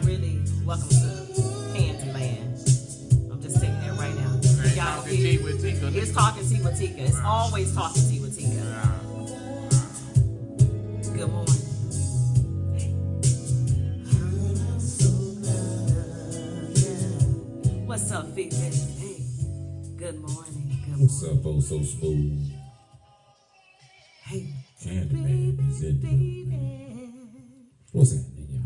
really welcome to Candyland. I'm just taking that right now. Y'all hear? It's talking tea with Tika. It's always talking tea with Tika. Good morning. What's up, Fig? Hey, good morning. What's up, oh so smooth? Hey, Candyman is in here. What's happening, y'all?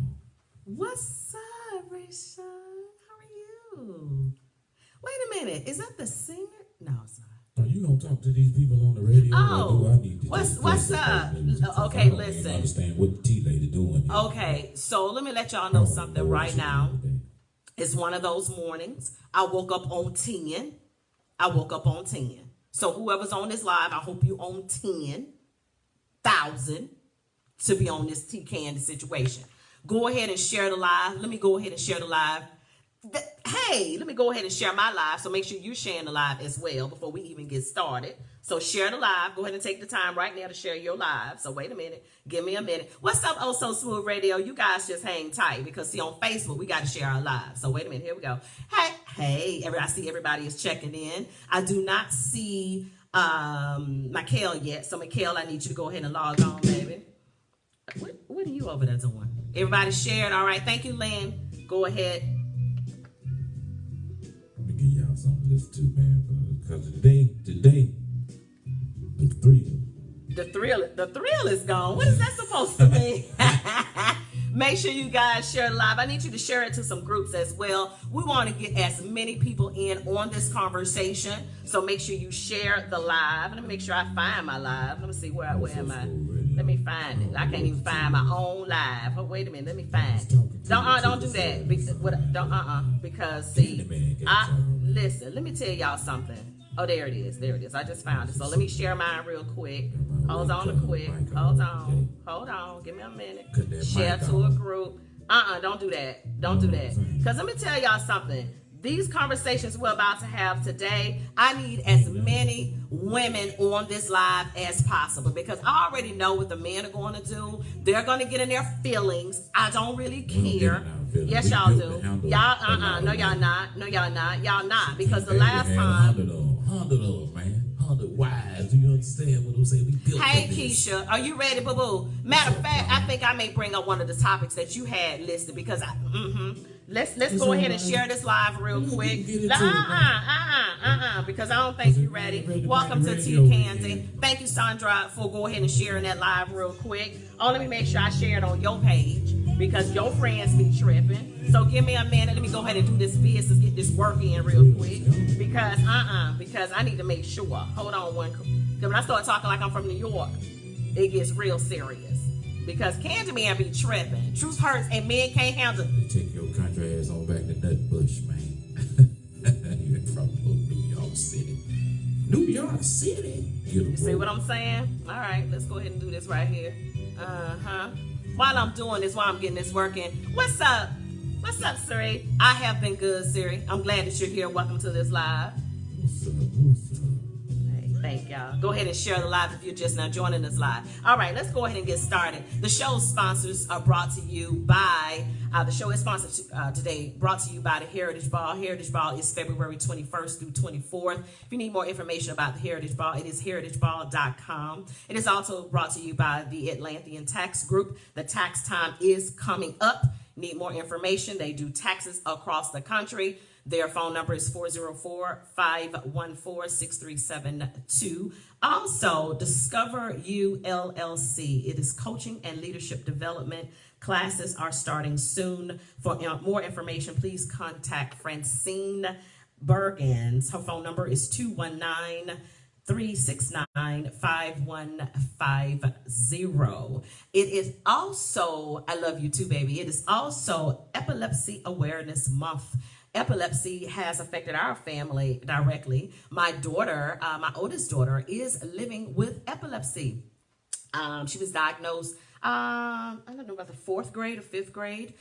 What's up, Rachel? How are you? Wait a minute, is that the singer? No, it's not. Are you gonna talk to these people on the radio? Oh, or do I need to what's up? Okay, listen. I understand what the tea lady doing here. Okay, so let me let y'all know something right now. It's one of those mornings. I woke up on 10. So whoever's on this live, I hope you own 10,000 to be on this TeaCandy situation. Go ahead and share the live. Let me go ahead and share the live. Hey, let me go ahead and share my live. So make sure you're sharing the live as well before we even get started. So share the live. Go ahead and take the time right now to share your live. So wait a minute. Give me a minute. What's up, Oh So Smooth Radio? You guys just hang tight because see on Facebook, we got to share our live. So wait a minute. Here we go. Hey, I see everybody is checking in. I do not see Mykel yet. So Mykel, I need you to go ahead and log on, baby. What are you over there doing? Everybody sharing. All right. Thank you, Lynn. Go ahead. Let me give y'all something to listen to, man. Because today, the thrill is gone. What is that supposed to mean? Make sure you guys share the live. I need you to share it to some groups as well. We want to get as many people in on this conversation. So make sure you share the live. Let me make sure I find my live. Let me see where am I? Let me find it. I can't even find my own live. Oh, wait a minute. Let me find it. Don't do that. Because see, listen, let me tell y'all something. Oh, there it is. I just found it. So let me share mine real quick. Hold on. Give me a minute. Share to a group. Don't do that. Because let me tell y'all something. These conversations we're about to have today, I need as many women on this live as possible because I already know what the men are going to do. They're going to get in their feelings. I don't really care. Yes, y'all do. Y'all, no, y'all not. Y'all not. Because the last time. 100 man. 100 wives. Do you understand what I'm saying? We built Hey, Keisha, are you ready, boo-boo? Matter of fact, I think I may bring up one of the topics that you had listed because let's go ahead and share this live real quick. Because I don't think you're ready. Welcome to TeaCandy. Thank you, Sandra, for go ahead and sharing that live real quick. Oh, let me make sure I share it on your page because your friends be tripping. So give me a minute. Let me go ahead and do this business, get this work in real quick. Because I need to make sure. Hold on one. Because when I start talking like I'm from New York, it gets real serious. Because Candyman be tripping. Truth hurts and men can't handle it. Take your country ass on back to that bush, man. You're from New York City. New York City. You see what I'm saying? All right, let's go ahead and do this right here. While I'm doing this, while I'm getting this working. What's up? What's up, Siri? I have been good, Siri. I'm glad that you're here. Welcome to this live. What's up? Hey, thank y'all. Go ahead and share the live if you're just now joining us live. All right, let's go ahead and get started. The show's sponsors are brought to you by, the show is sponsored today, brought to you by the Heritage Ball. Heritage Ball is February 21st through 24th. If you need more information about the Heritage Ball, it is heritageball.com. It is also brought to you by the Atlanthen Tax Group. The tax time is coming up. Need more information? They do taxes across the country. Their phone number is 404-514-6372. Also, discover You LLC. It is coaching and leadership development. Classes are starting soon. For more information, please contact Francine Birgans. Her phone number is 219-369-5150. It is also, I love you too, baby. It is also Epilepsy Awareness Month. Epilepsy has affected our family directly. My daughter, my oldest daughter, is living with epilepsy. She was diagnosed, I don't know about the 4th grade or 5th grade.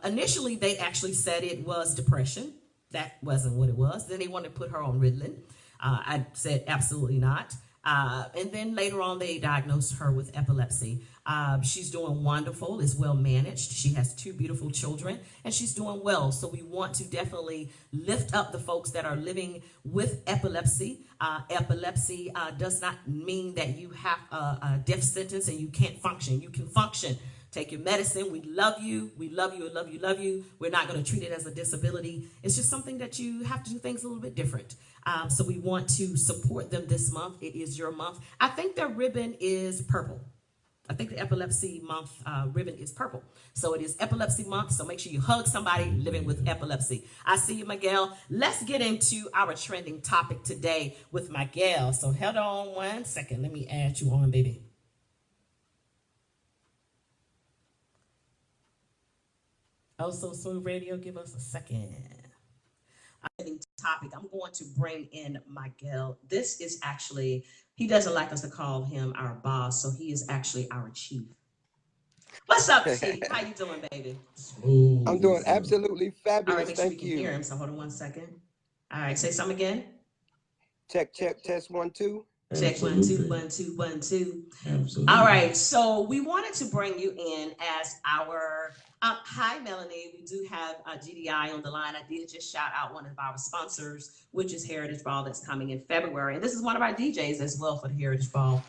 Initially, they actually said it was depression. That wasn't what it was. Then they wanted to put her on Ritalin. I said absolutely not. And then later on, they diagnosed her with epilepsy. She's doing wonderful, is well managed. She has 2 beautiful children, and she's doing well. So we want to definitely lift up the folks that are living with epilepsy. Epilepsy does not mean that you have a death sentence and you can't function. You can function. Take your medicine. We love you. We love you and love you, love you. We're not going to treat it as a disability. It's just something that you have to do things a little bit different. So we want to support them this month. It is your month. I think their ribbon is purple. I think the epilepsy month ribbon is purple. So it is epilepsy month. So make sure you hug somebody living with epilepsy. I see you, Mykel. Let's get into our trending topic today with Mykel. So hold on 1 second. Let me add you on, baby. Oh, so Smooth Radio, give us a second. Topic. I'm going to bring in Mykel. This is actually, he doesn't like us to call him our boss, so he is actually our chief. What's up, Chief? How you doing, baby? Smooth. I'm doing absolutely fabulous. All right, make sure we Thank can you. hear him. So hold on 1 second. All right, say something again. Check, test 1, 2. Check 1 2 1 2 1 2. Absolutely. All right, so we wanted to bring you in as our hi, Melanie. We do have GDI on the line. I did just shout out one of our sponsors, which is Heritage Ball, that's coming in February, and this is one of our DJs as well for the Heritage Ball.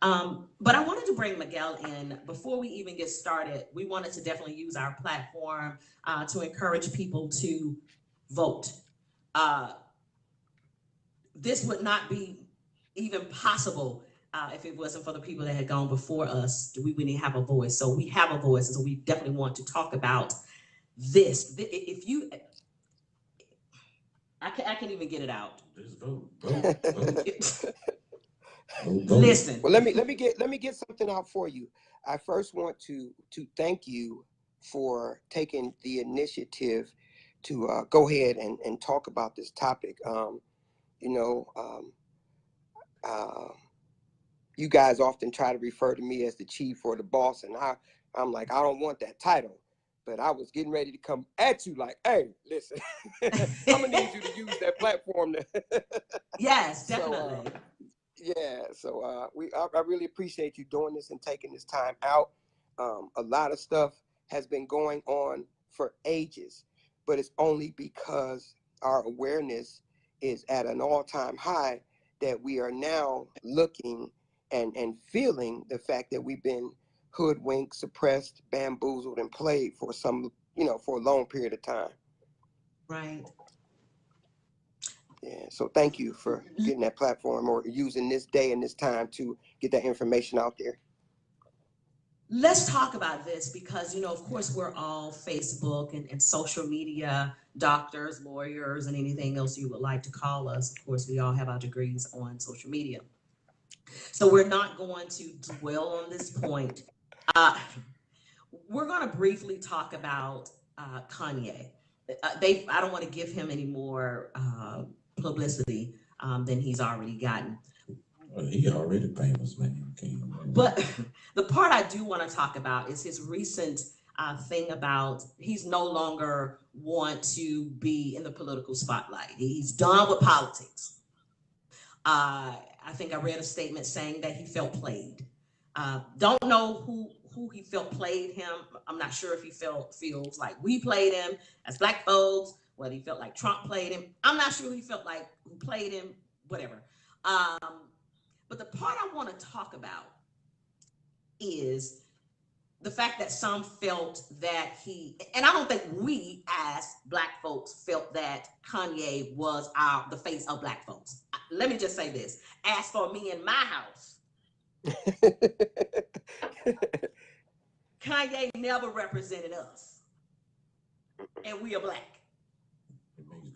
But I wanted to bring Mykel in before we even get started. We wanted to definitely use our platform to encourage people to vote. This would not be even possible if it wasn't for the people that had gone before us. We wouldn't have a voice. So we have a voice, and so we definitely want to talk about this. If you, I can't even get it out. Just vote. Vote. Listen. Well, let me get something out for you. I first want to thank you for taking the initiative to go ahead and talk about this topic. You guys often try to refer to me as the chief or the boss, and I'm like, I don't want that title. But I was getting ready to come at you like, hey, listen, I'm gonna need you to use that platform. Yes, definitely. I really appreciate you doing this and taking this time out. A lot of stuff has been going on for ages, but it's only because our awareness is at an all-time high that we are now looking and feeling the fact that we've been hoodwinked, suppressed, bamboozled, and played for for a long period of time. Right. Yeah, so thank you for getting that platform or using this day and this time to get that information out there. Let's talk about this because, of course, we're all Facebook and social media doctors, lawyers, and anything else you would like to call us. Of course, we all have our degrees on social media. So we're not going to dwell on this point. We're going to briefly talk about Kanye. I don't want to give him any more publicity than he's already gotten. Well, he already famous, man. But the part I do want to talk about is his recent thing about he's no longer want to be in the political spotlight. He's done with politics. I think I read a statement saying that he felt played. Don't know who he felt played him. I'm not sure if he feels like we played him as Black folks, whether he felt like Trump played him. I'm not sure who he felt like who played him, whatever. But the part I want to talk about is the fact that some felt that and I don't think we as Black folks felt that Kanye was the face of Black folks. Let me just say this. As for me in my house, Kanye never represented us. And we are Black.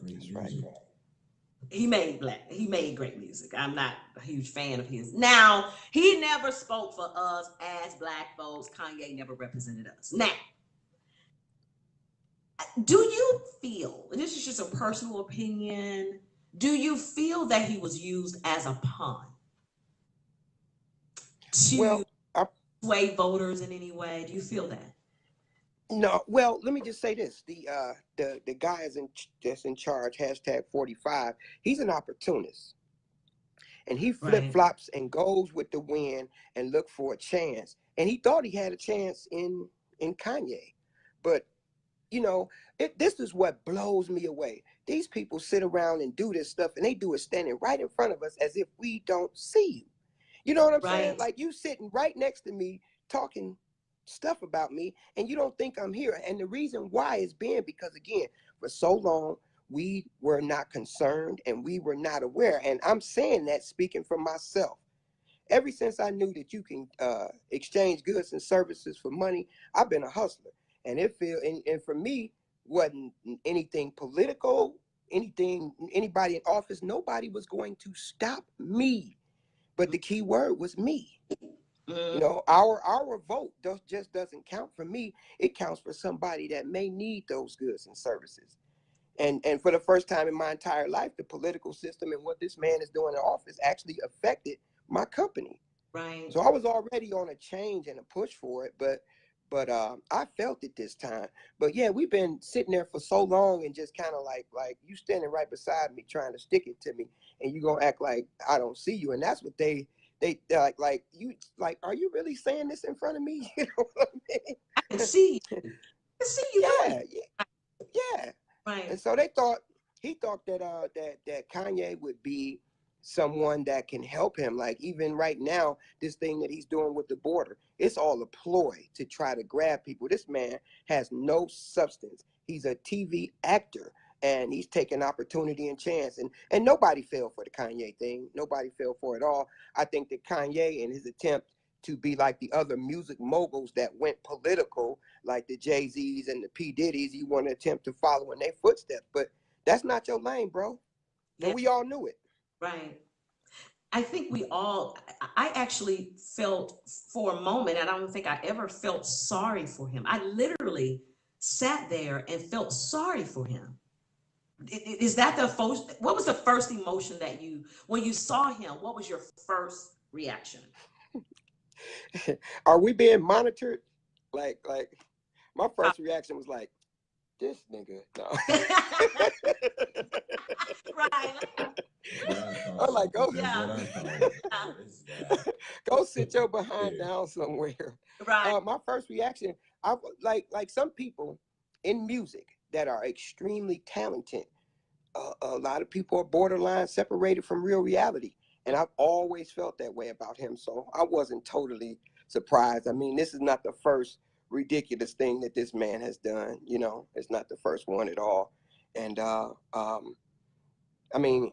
That's right. He made great music. I'm not a huge fan of his. Now, he never spoke for us as Black folks. Kanye never represented us. Now, do you feel, and this is just a personal opinion, do you feel that he was used as a pawn to sway voters in any way? Do you feel that? No, well, let me just say this: the guy that's in charge, #45. He's an opportunist, And he Right. flip-flops and goes with the wind and look for a chance. And he thought he had a chance in Kanye. But you know, this is what blows me away. These people sit around and do this stuff, and they do it standing right in front of us as if we don't see you. You know what I'm saying? Right. Like, you sitting right next to me talking stuff about me, and you don't think I'm here. And the reason why is because, again, for so long, we were not concerned and we were not aware. And I'm saying that speaking for myself. Ever since I knew that you can exchange goods and services for money, I've been a hustler. And and for me, wasn't anything political, anybody in office, nobody was going to stop me. But the key word was me. You know, our vote just doesn't count for me. It counts for somebody that may need those goods and services. And for the first time in my entire life, the political system and what this man is doing in office actually affected my company. Right. So I was already on a change and a push for it, but I felt it this time. But yeah, we've been sitting there for so long and just kind of like you standing right beside me trying to stick it to me, and you gonna act like I don't see you. And that's what they like you like. Are you really saying this in front of me? You know what I mean? I can see you. I can see you doing it. Yeah. Right. And so he thought that Kanye would be someone that can help him. Like, even right now, this thing that he's doing with the border, it's all a ploy to try to grab people. This man has no substance. He's a TV actor, and he's taking opportunity and chance. And nobody fell for the Kanye thing. Nobody fell for it all. I think that Kanye, in his attempt to be like the other music moguls that went political, like the Jay-Z's and the P. Diddy's, you want to attempt to follow in their footsteps. But that's not your lane, bro. And we all knew it. Right. I think I actually felt for a moment, and I don't think I ever felt sorry for him. I literally sat there and felt sorry for him. Is that what was the first emotion that when you saw him, what was your first reaction? Are we being monitored? Like my first reaction was like, this nigga. No. Right. I'm like, go, go sit your Yeah. behind down somewhere. Right. My first reaction, I like some people in music that are extremely talented. A lot of people are borderline separated from real reality, and I've always felt that way about him. So I wasn't totally surprised. I mean, this is not the first ridiculous thing that this man has done. You know, it's not the first one at all. And I mean,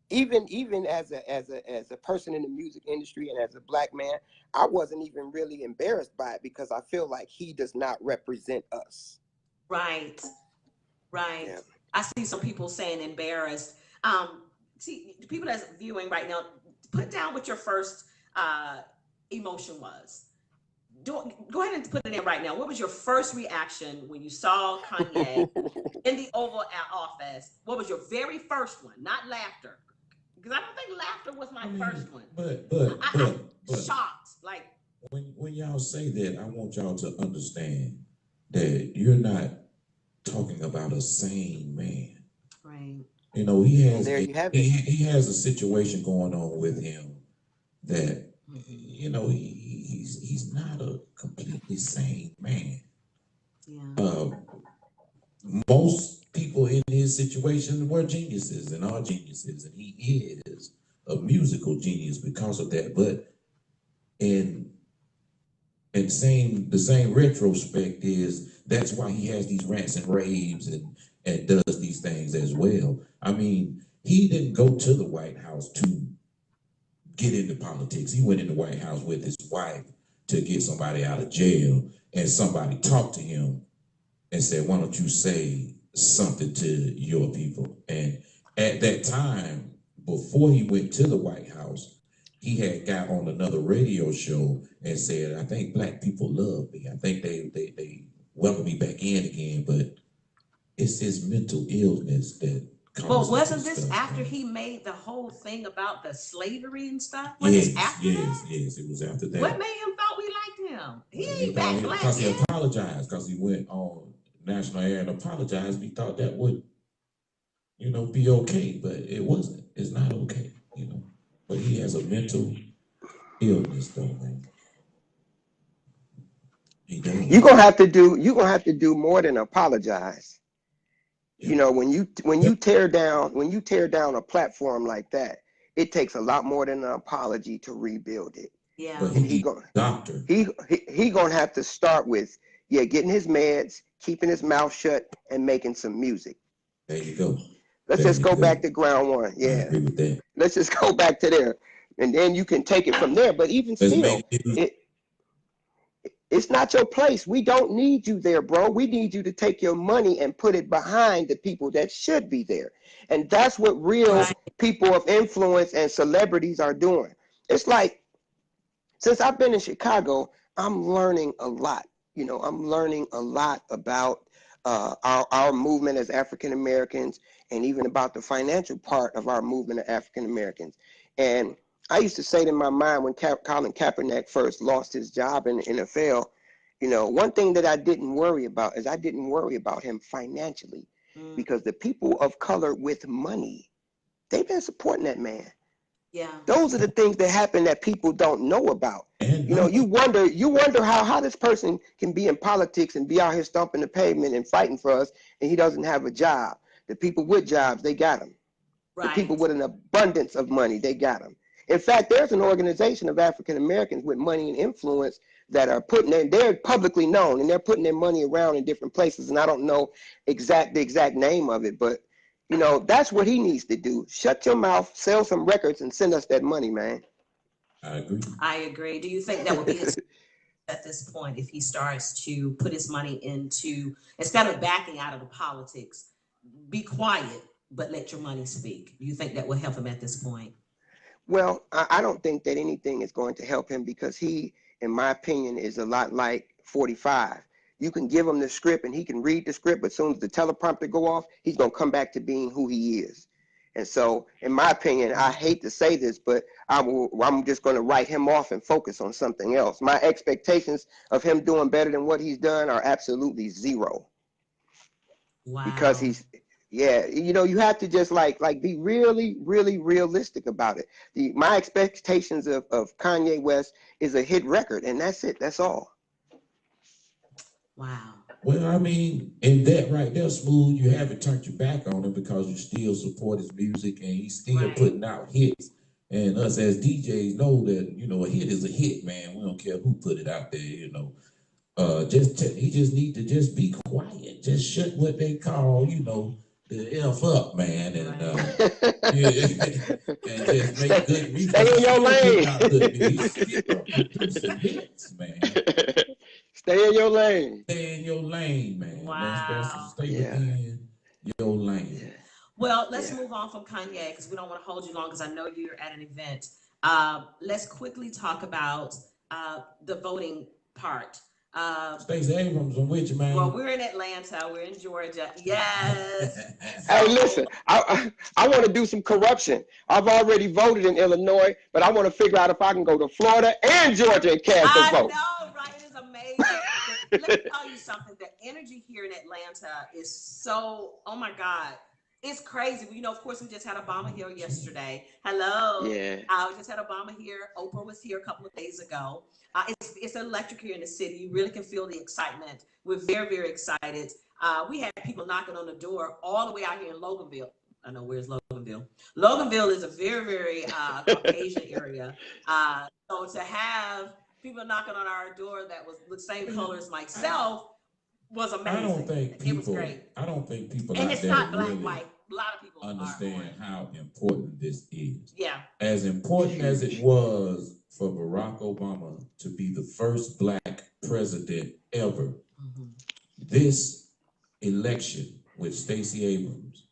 even as a person in the music industry and as a black man, I wasn't even really embarrassed by it because I feel like he does not represent us. Right. Yeah. I see some people saying embarrassed. See, the people that's viewing right now, put down what your first emotion was. Go ahead and put it in right now. What was your first reaction when you saw Kanye in the Oval Office? What was your very first one? Not laughter, because I don't think laughter was my first one. But shocked. Like, when y'all say that, I want y'all to understand that you're not talking about a sane man. Right. You know, he has he has a situation going on with him that you know he's not a completely sane man. Yeah. Most people in his situation were geniuses and are geniuses, and he is a musical genius because of that. But in the same retrospect is that's why he has these rants and raves and does these things as well. I mean, he didn't go to the White House to get into politics. He went in the White House with his wife to get somebody out of jail, and somebody talked to him and said, why don't you say something to your people? And at that time, before he went to the White House, he had got on another radio show and said, I think black people love me. I think they welcome me back in again, but it's his mental illness that causes. Well, wasn't this stuff, after man. he made the whole thing about the slavery and stuff? Yes, it was after that. What made him thought we liked him? He ain't back black. Because he apologized, because he went on national air and apologized. We thought that would, be okay, but it wasn't. It's not okay, But he has a mental illness, though, man. He does. You're gonna have to do more than apologize. You know, when you tear down a platform like that, it takes a lot more than an apology to rebuild it. Yeah. But And he doctor. he gonna have to start with getting his meds, keeping his mouth shut, and making some music. There you go. Let's just go back to ground one. Yeah. I agree with that. Let's just go back to there, and then you can take it from there. But even still, it's not your place. We don't need you there, bro. We need you to take your money and put it behind the people that should be there. And that's what real people of influence and celebrities are doing. It's like, since I've been in Chicago, I'm learning a lot. You know, I'm learning a lot about our movement as African Americans, and even about the financial part of our movement of African Americans. And I used to say it in my mind when Colin Kaepernick first lost his job in the NFL, you know, one thing that I didn't worry about is I didn't worry about him financially, because the people of color with money, they've been supporting that man. Yeah. Those are the things that happen that people don't know about. You know, you wonder how this person can be in politics and be out here stomping the pavement and fighting for us, and he doesn't have a job. The people with jobs, they got him. The people with an abundance of money, they got them. In fact, there's an organization of African Americans with money and influence that are they're publicly known, and they're putting their money around in different places. And I don't know the exact name of it, but you know, that's what he needs to do. Shut your mouth, sell some records, and send us that money, man. I agree. Do you think that would be his at this point if he starts to put his money into, instead of backing out of the politics, be quiet, but let your money speak? Do you think that will help him at this point? Well, I don't think that anything is going to help him, because he, in my opinion, is a lot like 45. You can give him the script and he can read the script, but as soon as the teleprompter go off, he's going to come back to being who he is. And so, in my opinion, I hate to say this, but I'm just going to write him off and focus on something else. My expectations of him doing better than what he's done are absolutely zero. Wow. Because you know, you have to just like be really, really realistic about it. My expectations of Kanye West is a hit record, and that's it. That's all. Wow. Well, I mean, in that right there, Smooth, you haven't turned your back on him, because you still support his music, and he's still putting out hits. And us as DJs know that, you know, a hit is a hit, man. We don't care who put it out there, you know. He just need to just be quiet. Just shut what they call, you know, the F up, man. And and just make good music. Stay in your lane. Producing hits, man. Stay in your lane. Stay in your lane, man. Wow. Stay within your lane. Yeah. Well, let's move on from Kanye, because we don't want to hold you long, because I know you're at an event. Let's quickly talk about the voting part. Stacey Abrams, I'm with you, man. Well, we're in Atlanta. We're in Georgia. Yes. Hey, listen, I want to do some corruption. I've already voted in Illinois, but I want to figure out if I can go to Florida and Georgia and cast a vote. I know, right? It is amazing. Let me tell you something. The energy here in Atlanta is so, oh my God. It's crazy. You know, of course, we just had Obama here yesterday. Hello. Yeah. We just had Obama here. Oprah was here a couple of days ago. It's electric here in the city. You really can feel the excitement. We're very, very excited. We had people knocking on the door all the way out here in Loganville. I know, where's Loganville? Loganville is a very, very Caucasian area. So to have people knocking on our door that was the same color as myself was amazing. It was great. I don't think people and out it's there not black, really white. A lot of people understand how important this is. Yeah. As important as it was for Barack Obama to be the first black president ever, this election with Stacey Abrams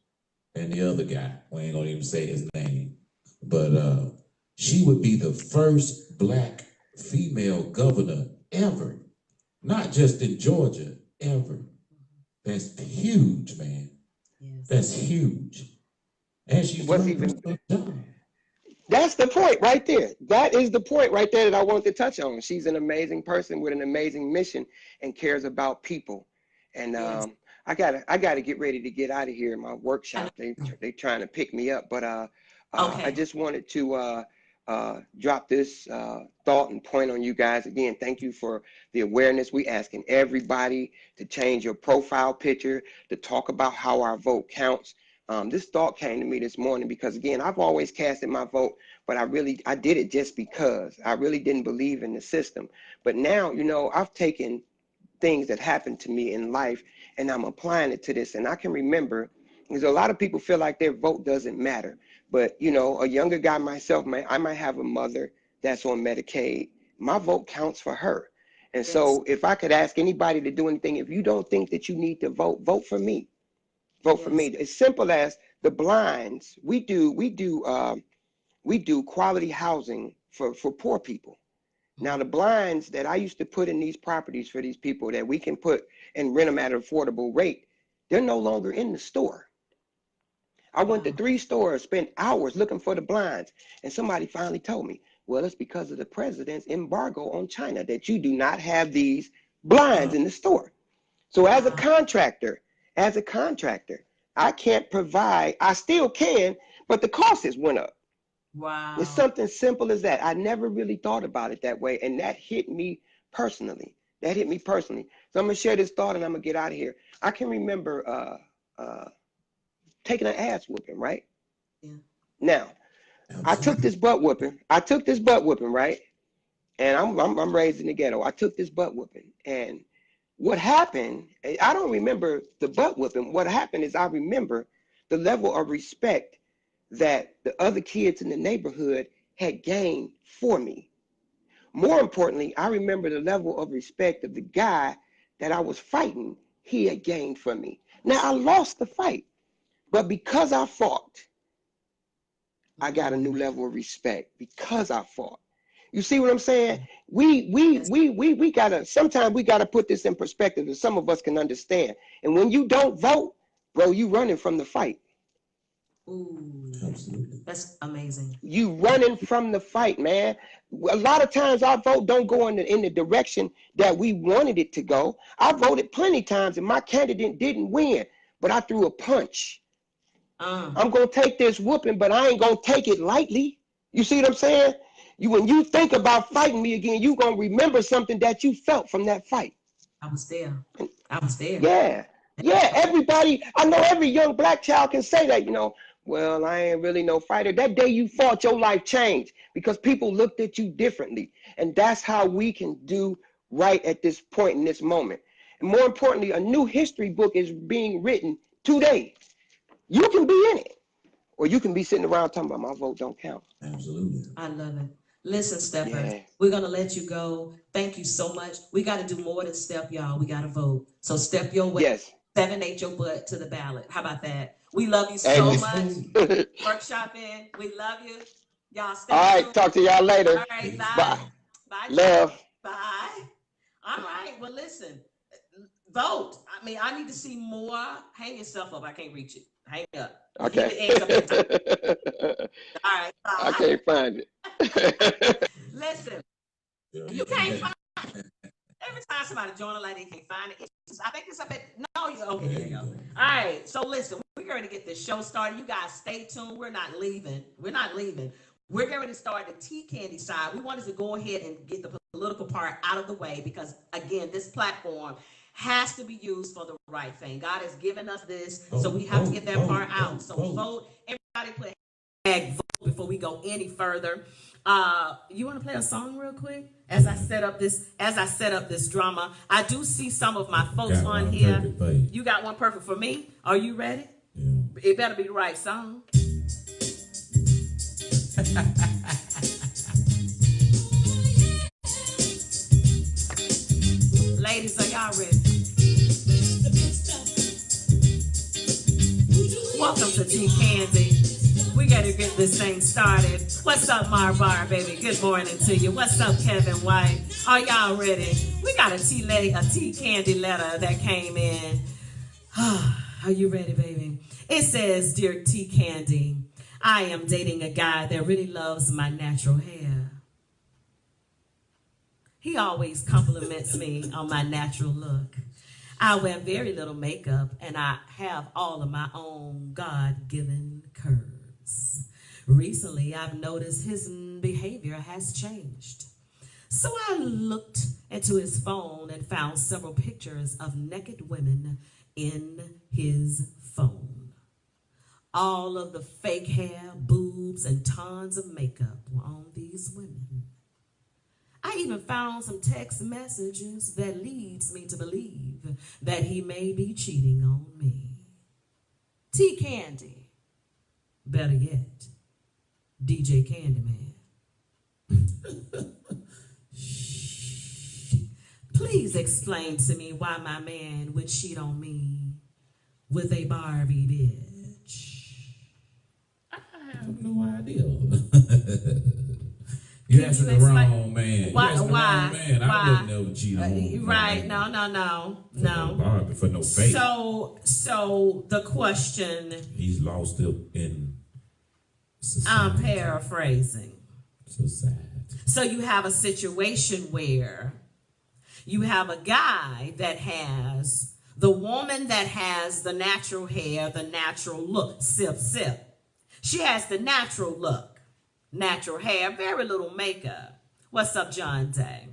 and the other guy, we ain't gonna even say his name, but she would be the first black female governor ever, not just in Georgia, ever. That's huge, man. Yes. That's huge. And she's that's the point right there. That is the point right there that I wanted to touch on. She's an amazing person with an amazing mission and cares about people. And I gotta get ready to get out of here in my workshop. They trying to pick me up, but I just wanted to drop this thought and point on you guys. Again, thank you for the awareness. We asking everybody to change your profile picture, to talk about how our vote counts. This thought came to me this morning because, again, I've always casted my vote, but I did it just because I really didn't believe in the system. But now, you know, I've taken things that happened to me in life and I'm applying it to this. And I can remember, because a lot of people feel like their vote doesn't matter. But, you know, a younger guy myself, I might have a mother that's on Medicaid. My vote counts for her. And Yes. so if I could ask anybody to do anything, if you don't think that you need to vote, vote for me. Vote for me. As simple as the blinds. We do quality housing for poor people. Now, the blinds that I used to put in these properties for these people that we can put and rent them at an affordable rate, they're no longer in the store. I went to 3 stores, spent hours looking for the blinds, and somebody finally told me, well, it's because of the president's embargo on China that you do not have these blinds in the store. So as a contractor, I can't provide, I still can, but the cost has went up. Wow. It's something simple as that. I never really thought about it that way, and that hit me personally. So I'm gonna share this thought and I'm gonna get out of here. I can remember taking an ass whooping, right? Yeah. Now, I took this butt whooping, right? And I'm raised in the ghetto. I took this butt whooping, and what happened, I don't remember the butt whooping. What happened is I remember the level of respect that the other kids in the neighborhood had gained for me. More importantly, I remember the level of respect of the guy that I was fighting, he had gained for me. Now, I lost the fight, but because I fought, I got a new level of respect because I fought. You see what I'm saying? We gotta, sometimes we gotta put this in perspective that some of us can understand. And when you don't vote, bro, you running from the fight. Ooh, that's amazing. You running from the fight, man. A lot of times our vote don't go in the direction that we wanted it to go. I voted plenty times and my candidate didn't win, but I threw a punch. I'm gonna take this whooping, but I ain't gonna take it lightly. You see what I'm saying? When you think about fighting me again, you gonna remember something that you felt from that fight. I was there. Yeah, everybody, I know every young black child can say that, you know, well, I ain't really no fighter. That day you fought, your life changed because people looked at you differently. And that's how we can do right at this point in this moment. And more importantly, a new history book is being written today. You can be in it, or you can be sitting around talking about my vote don't count. Absolutely. I love it. Listen, steppers, Yeah. we're going to let you go. Thank you so much. We got to do more than step, y'all. We got to vote. So step your way. Yes. 7-8 your butt to the ballot. How about that? We love you so much. Workshopping. We love you. Y'all stay tuned. All right. Talk to y'all later. All right. Bye. Bye. Bye. Love. Bye. All right. Well, listen. Vote. I mean, I need to see more. Hang yourself up. I can't reach it. Hang up. Okay. All right. Bye. I can't find it. Listen. You can't find it. Every time somebody join a light, they can't find it. I think it's a bit. No, you okay? There you go. All right. So listen, we're going to get this show started. You guys stay tuned. We're not leaving. We're going to start the TeaCandy side. We wanted to go ahead and get the political part out of the way because, again, this platform has to be used for the right thing. God has given us this, so we have to get that part out. So vote. Everybody put hashtag vote before we go any further. You want to play a song real quick as I set up this drama? I do see some of my folks on here. You got one perfect for me. Are you ready? Yeah. It better be the right song. Ladies, are y'all ready? Welcome to TeaCandy. We got to get this thing started. What's up, Bar, baby? Good morning to you. What's up, Kevin White? Are y'all ready? We got a TeaCandy letter that came in. Are you ready, baby? It says, Dear TeaCandy, I am dating a guy that really loves my natural hair. He always compliments me on my natural look. I wear very little makeup, and I have all of my own God-given curves. Recently, I've noticed his behavior has changed. So I looked into his phone and found several pictures of naked women in his phone. All of the fake hair, boobs, and tons of makeup were on these women. I even found some text messages that leads me to believe that he may be cheating on me. TeaCandy, better yet, DJ Candyman. Please explain to me why my man would cheat on me with a Barbie bitch. I have no idea. You asking the wrong man. Why? I would never cheat on him. Right? No. Barbie for no fake. So the question. He's lost it in society. I'm paraphrasing. Society. So you have a situation where you have a guy that has the woman that has the natural hair, the natural look, sip. She has the natural look, natural hair, very little makeup. What's up, John Day?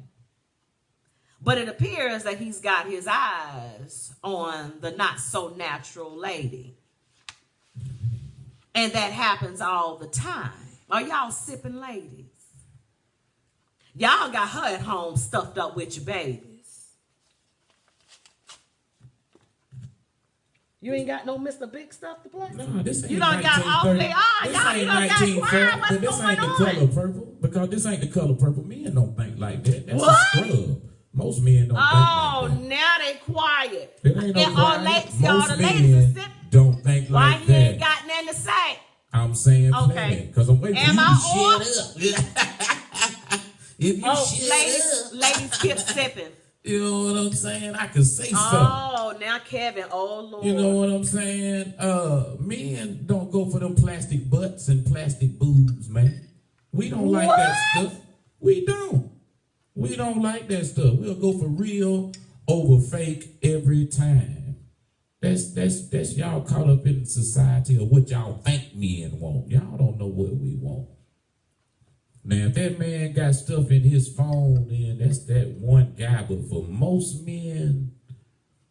But it appears that he's got his eyes on the not so natural lady. And that happens all the time. Are y'all sipping ladies? Y'all got her at home stuffed up with your babies. You ain't got no Mr. Big stuff to play? No, this ain't you done got awfully This ain't 1940. But this ain't the color purple. Because this ain't the color purple. Men don't think like that. That's a scrub. Most men don't think like that. Oh, now they quiet. It ain't no quiet. Most men don't think like that. Why he ain't got nothing to say? I'm saying okay. Because I'm waiting for you to shut up. If you ladies keep sipping. You know what I'm saying? I can say something. Oh, now Kevin, oh Lord. You know what I'm saying? Men don't go for them plastic butts and plastic boobs, man. We don't like that stuff. We don't. We don't like that stuff. We'll go for real over fake every time. That's y'all caught up in society of what y'all think men want. Y'all don't know what we want. Now, if that man got stuff in his phone, then that's that one guy. But for most men,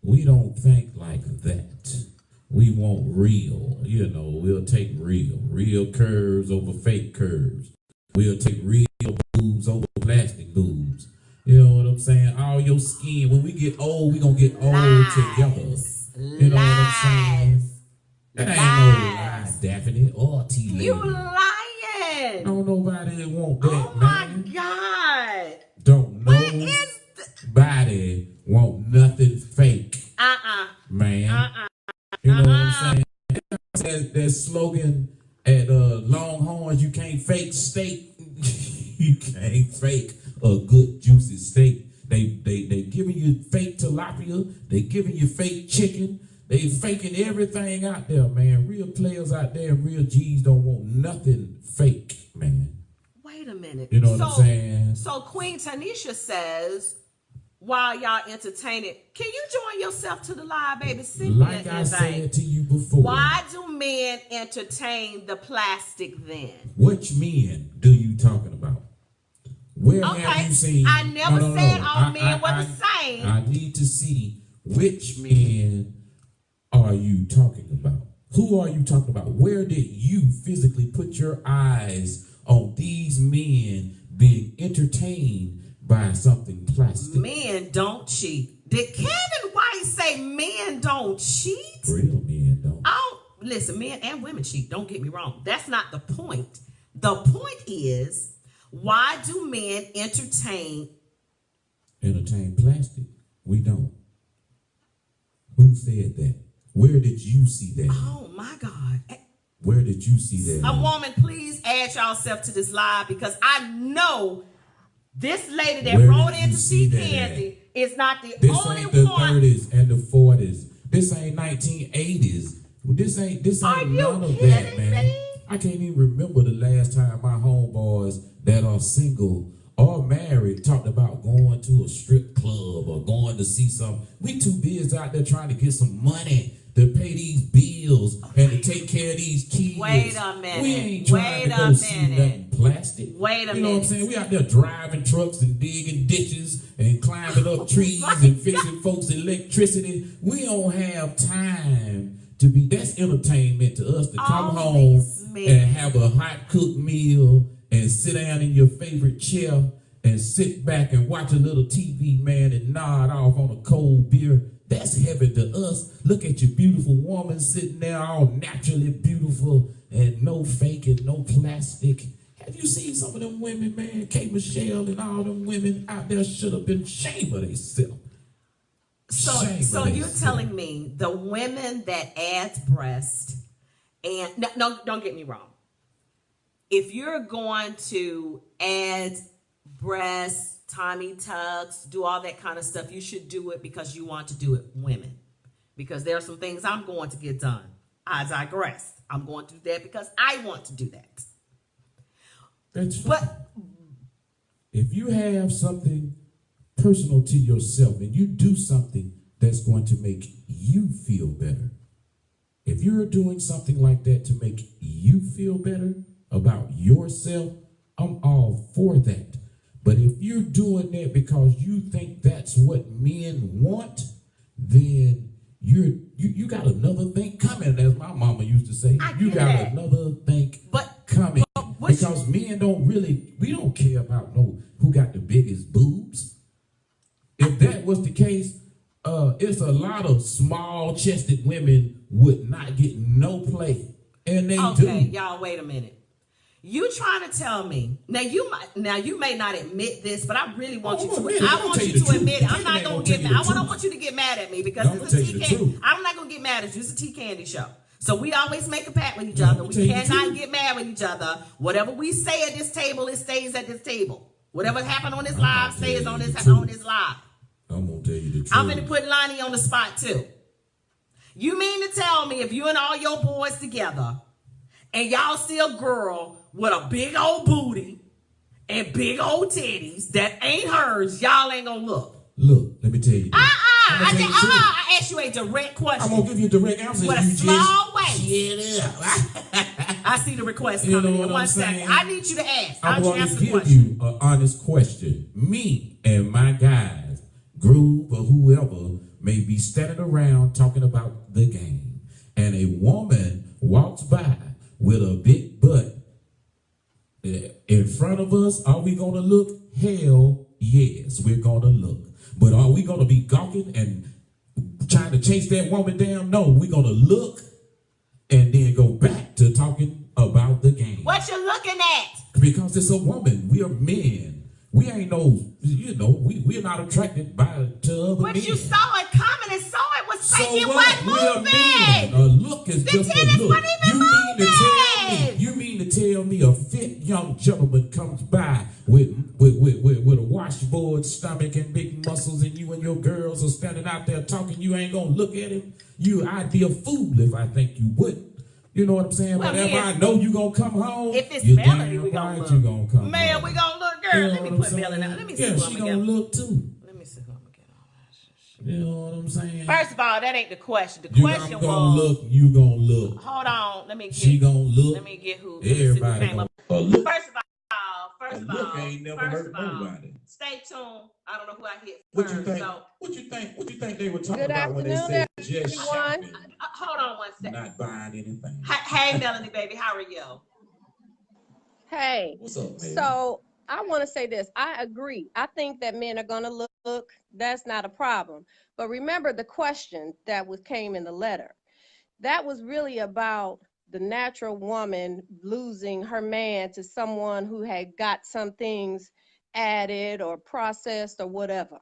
we don't think like that. We want real. You know, we'll take real curves over fake curves. We'll take real boobs over plastic boobs. You know what I'm saying? All your skin. When we get old, we gonna get old together. You know what I'm saying? That ain't no lie, Daphne or T-Lady. You lying. Don't nobody want that, man. Oh my God. Don't nobody want nothing fake. Man. You know what I'm saying? That slogan at Longhorns, you can't fake steak. You can't fake a good juicy steak. They giving you fake tilapia. They giving you fake chicken. They faking everything out there, man. Real players out there and real G's don't want nothing fake, man. Wait a minute. You know what I'm saying? So Queen Tanisha says, while y'all entertain it, can you join yourself to the live, baby? Like I said to you before. Why do men entertain the plastic then? Which men do you talking about? Where have you seen? I never said all men were the same. I need to see which men are you talking about? Who are you talking about? Where did you physically put your eyes on these men being entertained by something plastic? Men don't cheat. Did Kevin White say men don't cheat? Real men don't. Oh, listen, men and women cheat. Don't get me wrong. That's not the point. The point is, why do men entertain plastic? We don't. Who said that? Where did you see that? Oh my God. Where did you see that? A woman, please add yourself to this live because I know this lady that wrote into TeaCandy is not the only one. This ain't the 30s and the 40s. This ain't 1980s. This ain't none of that, man. I can't even remember the last time my homeboys that are single or married talked about going to a strip club or going to see something. We too busy out there trying to get some money to pay these bills and to take care of these kids. Wait a minute. We ain't trying to go see nothing plastic. Wait a minute. You know what I'm saying? We out there driving trucks and digging ditches and climbing up trees and fixing folks' electricity. We don't have time to be, that's entertainment to us to come home and have a hot cooked meal and sit down in your favorite chair and sit back and watch a little TV, man, and nod off on a cold beer. That's heaven to us. Look at your beautiful woman sitting there all naturally beautiful and no fake and no plastic. Have you seen some of them women, man? K. Michelle and all them women out there should have been ashamed of themselves. So you're telling me the women that add breast, and no, don't get me wrong. If you're going to add breasts, tummy tucks, do all that kind of stuff, you should do it because you want to do it, women. Because there are some things I'm going to get done. I digress. I'm going to do that because I want to do that. That's fine. But if you have something personal to yourself and you do something that's going to make you feel better, if you're doing something like that to make you feel better about yourself, I'm all for that. But if you're doing that because you think that's what men want, then you got another thing coming, as my mama used to say. You got another thing coming. Because men we don't care about who got the biggest boobs. If that was the case, it's a lot of small-chested women would not get no play. And they do. Okay, y'all, wait a minute. You trying to tell me now? You may not admit this, but I really want you to. I want you to admit it. I'm not gonna get mad. I don't want you to get mad at me because it's a TeaCandy. I'm not gonna get mad at you. It's a TeaCandy show. So we always make a pact with each other. We cannot get mad with each other. Whatever we say at this table, it stays at this table. Whatever happened on this live stays on this live. I'm gonna tell you the truth. I'm gonna put Lonnie on the spot too. You mean to tell me if you and all your boys together and y'all see a girl with a big old booty and big old titties that ain't hers, y'all ain't gonna look? Look, let me tell you. I asked you a direct question. I'm gonna give you a direct answer. With a small way. Shut up. I see the request coming in. 1 second. I need you to ask. I'm going to give you an honest question. Me and my guys, Groove or whoever, may be standing around talking about the game, and a woman walks by with a big butt in front of us. Are we gonna look? Hell yes, we're gonna look. But are we gonna be gawking and trying to chase that woman down? No, we're gonna look and then go back to talking about the game. What you looking at? Because it's a woman. We are men. We ain't we're not attracted to other men. But you saw it coming and saw it was fake. It wasn't moving. A look is just a look. You mean to tell me a fit young gentleman comes by with a washboard stomach and big muscles, and you and your girls are standing out there talking? You ain't gonna look at him? I'd be a fool if I think you wouldn't. You know what I'm saying? Well, whatever I know you gonna come home. If it's Melanie, we gonna look. You gonna come man, home. We gonna look, girl. You know let me put Melanie out. Let me see who she gonna look too. Let me see who I'm gonna get on. You know what I'm saying? First of all, that ain't the question. The question was, you gonna look. Hold on. Let me get. She gonna look. Let me get who. Everybody came up. Look. First of all, ain't never hurt nobody. Stay tuned. I don't know who I hit What first. you think? So, what you think they were talking about when they said just shopping? Hold on 1 second. Not buying anything. Hey, Melanie, baby, how are you? Hey. What's up, man? So I want to say this. I agree. I think that men are going to look. That's not a problem. But remember the question that came in the letter. That was really about the natural woman losing her man to someone who had got some things added or processed or whatever.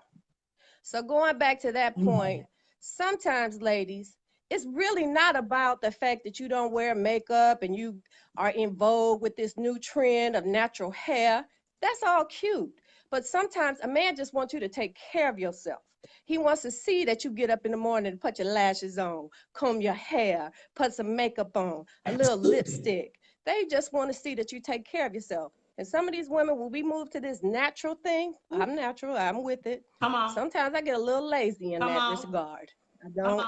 So going back to that point, sometimes, ladies, it's really not about the fact that you don't wear makeup and you are in vogue with this new trend of natural hair. That's all cute. But sometimes a man just wants you to take care of yourself. He wants to see that you get up in the morning and put your lashes on, comb your hair, put some makeup on, a little lipstick. They just want to see that you take care of yourself. And some of these women, when we move to this natural thing, I'm natural, I'm with it. Come on. Sometimes I get a little lazy in that regard.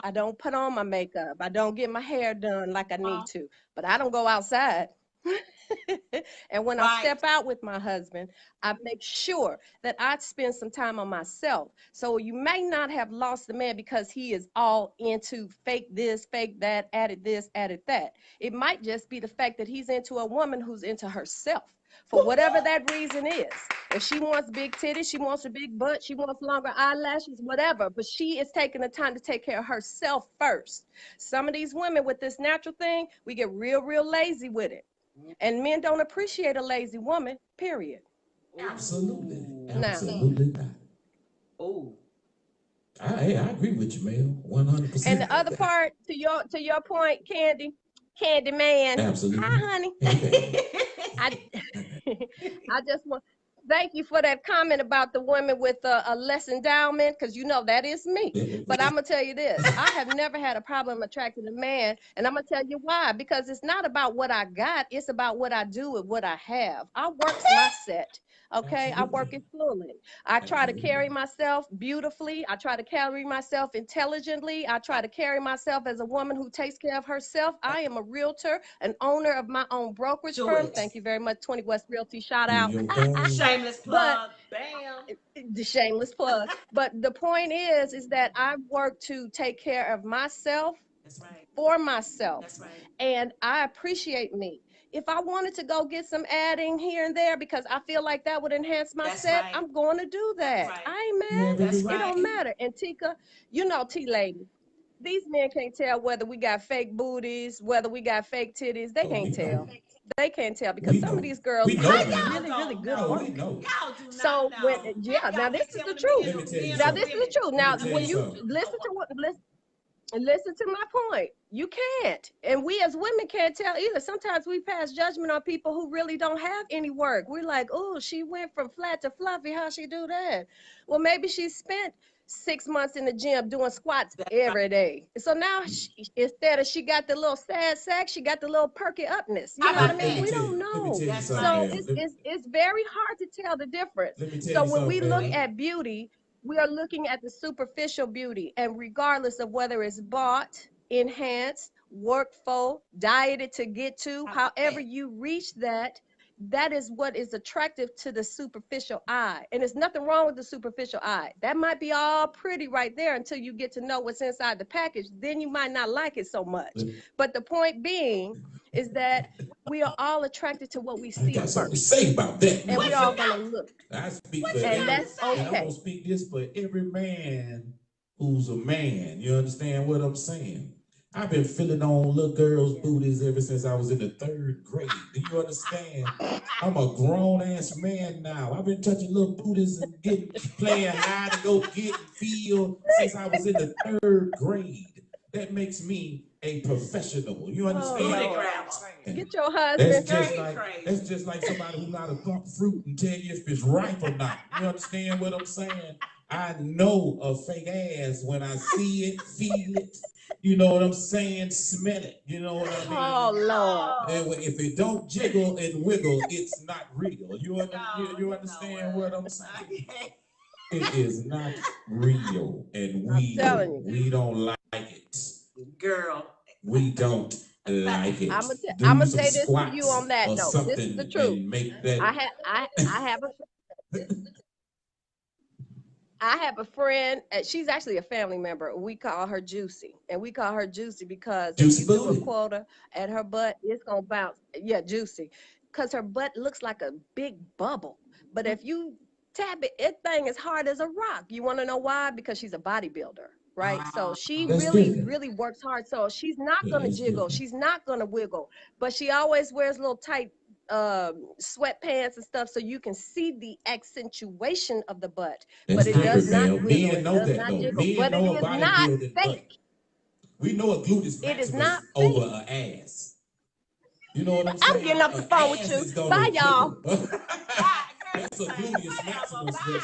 I don't put on my makeup. I don't get my hair done like I need to, but I don't go outside. And when I step out with my husband, I make sure that I spend some time on myself. So you may not have lost the man because he is all into fake this, fake that, added this, added that. It might just be the fact that he's into a woman who's into herself for whatever that reason is. If she wants big titties, she wants a big butt, she wants longer eyelashes, whatever, but she is taking the time to take care of herself first. Some of these women with this natural thing, we get real, real lazy with it. And men don't appreciate a lazy woman, period. Absolutely. Now, Absolutely not. Oh. I agree with you, Mel. 100%. and the other part to your point, Candy Man. Absolutely. Hi, honey. I I just want thank you for that comment about the women with a less endowment, because you know that is me. But I'm gonna tell you this: I have never had a problem attracting a man, and I'm gonna tell you why. Because it's not about what I got; it's about what I do with what I have. I work my set. Okay, I work it fluently. I try to carry myself beautifully. I try to carry myself intelligently. I try to carry myself as a woman who takes care of herself. I am a realtor, an owner of my own brokerage firm. Thank you very much, 20 West Realty. Shout out. Shameless plug. Bam. The shameless plug. But the point is that I work to take care of myself. That's right. For myself. That's right. And I appreciate me. If I wanted to go get some adding here and there because I feel like that would enhance my set, right. I'm going to do that. Right. I ain't mad. That's It right. don't matter. And Tika, you know, T-Lady, these men can't tell whether we got fake booties, whether we got fake titties. They can't tell. They can't tell because some of these girls are really, really good work. So when, now this is the truth. Now this is the truth. Now when you listen to my point, you can't. And we as women can't tell either. Sometimes we pass judgment on people who really don't have any work. We're like, oh, she went from flat to fluffy. How'd she do that? Well, maybe she spent 6 months in the gym doing squats every day. So now instead of she got the little sad sack, she got the little perky upness. You know what I mean? We don't know. So it's very hard to tell the difference. So when we look at beauty, we are looking at the superficial beauty, and regardless of whether it's bought, enhanced, worked for, dieted to get to, however you reach that, that is what is attractive to the superficial eye. And there's nothing wrong with the superficial eye. That might be all pretty right there until you get to know what's inside the package. Then you might not like it so much. But the point being is that we are all attracted to what we see. I got something to say about that. And we're all gonna look. I speak for and that's okay. And I'm gonna speak this for every man who's a man. You understand what I'm saying? I've been feeling on little girls' booties ever since I was in the 3rd grade. Do you understand? I'm a grown-ass man now. I've been touching little booties and playing hide to go get and feel since I was in the 3rd grade. That makes me a professional. You understand? Get your husband. That's just like somebody who not a plump fruit and tell you if it's ripe or not. You understand what I'm saying? I know a fake ass when I see it, feel it. You know what I'm saying? Smell it. You know what I mean? Oh, Lord. And if it don't jiggle and wiggle, it's not real. You understand what I'm saying? It is not real, and we don't like it. Girl. We don't like it. I'm gonna say this to you on that note. This is the truth. Make that... I have a friend, she's actually a family member. We call her Juicy. And we call her Juicy because if you do a quota at her butt, it's going to bounce. Yeah, Juicy. Because her butt looks like a big bubble. But if you tap it, that thing is hard as a rock. You want to know why? Because she's a bodybuilder, right? So she really works hard. So she's not going to jiggle. She's not going to wiggle. But she always wears little tight sweatpants and stuff so you can see the accentuation of the butt. But it does not wiggle. It does not jiggle. But it is not fake. We know a gluteus maximus over an ass. You know what I'm saying? I'm getting off the phone with you. Bye, y'all. That's a gluteus maximus that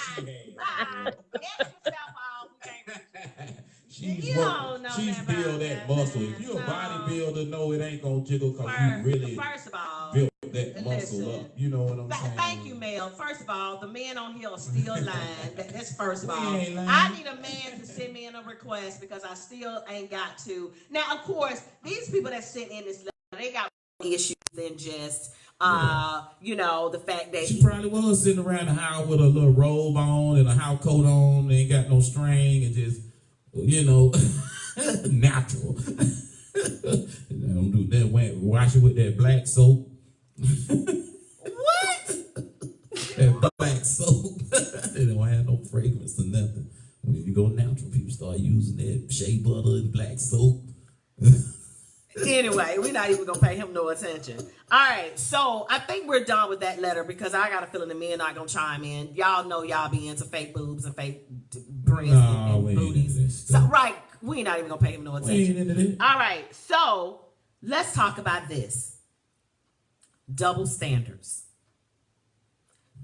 she has. She's built that muscle. If you're a bodybuilder, no, it ain't gonna jiggle because you really first of all, built built that muscle up. You know what I'm saying? Thank you, Mel. First of all, the men on here are still lying. That's first of We all. ain't lying. I need a man to send me in a request because I still ain't got to. Now, of course, these people that sent in this letter, they got issues than just, you know, the fact that she probably was sitting around the house with a little robe on and a house coat on, ain't got no string, and just, you know, natural. Don't do that. Wash it with that black soap. What? That black soap. They don't have no fragrance or nothing. When you go natural, people start using that shea butter and black soap. Anyway, we're not even gonna pay him no attention. All right, so I think we're done with that letter because I got a feeling the men not gonna chime in. Y'all know y'all be into fake boobs and fake breasts and booties. So right, we not even gonna pay him no attention. All right, so let's talk about this. Double standards.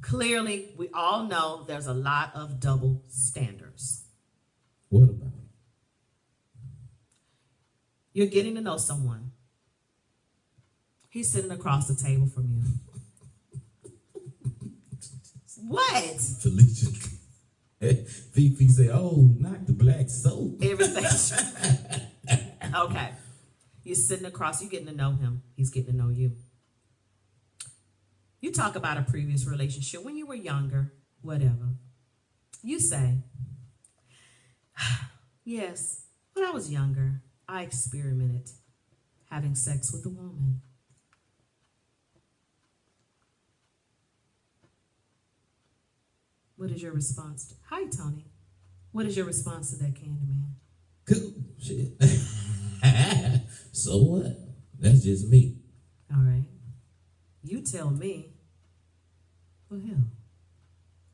Clearly, we all know there's a lot of double standards. What about it? You're getting to know someone. He's sitting across the table from you. What? Felicia. Fifi say, oh, not the black soap. Everything's okay. You're sitting across, you're getting to know him. He's getting to know you. You talk about a previous relationship when you were younger, whatever. You say, yes, when I was younger, I experimented having sex with a woman. What is your response to? Hi, Tony. What is your response to that, Candyman? Cool. Shit. So what? That's just me. All right. You tell me. Well, hell,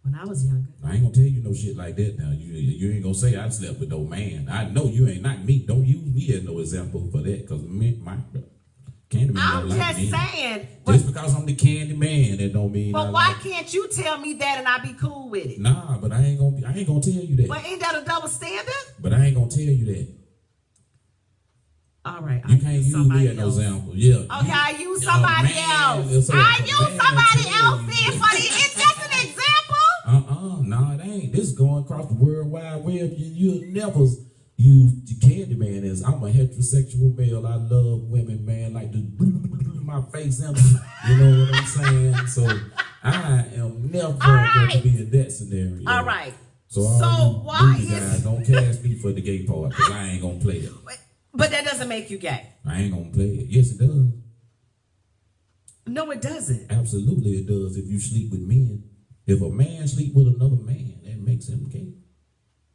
when I was younger. I ain't gonna tell you no shit like that now. You ain't gonna say I slept with no man. I know you ain't, not me. Don't use me as no example for that, because my Candyman I'm don't like just me. saying. Just because I'm the candy man, that don't mean. But I why like can't you tell me that and I be cool with it? Nah, but I ain't gonna tell you that. But ain't that a double standard? But I ain't gonna tell you that. All right. You can't use me as no example. Yeah. Okay, I use somebody else. I use somebody else then for the, it's just an example. No, it ain't. This is going across the World Wide Web. You'll never use the candy man as, I'm a heterosexual male. I love women, man, like the my face in them. You know what I'm saying? So I am never going to be in that scenario. All right. So why is guys don't cast me for the gay part, because I ain't gonna play it. But that doesn't make you gay. I ain't gonna play it. Yes, it does. No, it doesn't. Absolutely, it does. If you sleep with men, if a man sleep with another man, that makes him gay.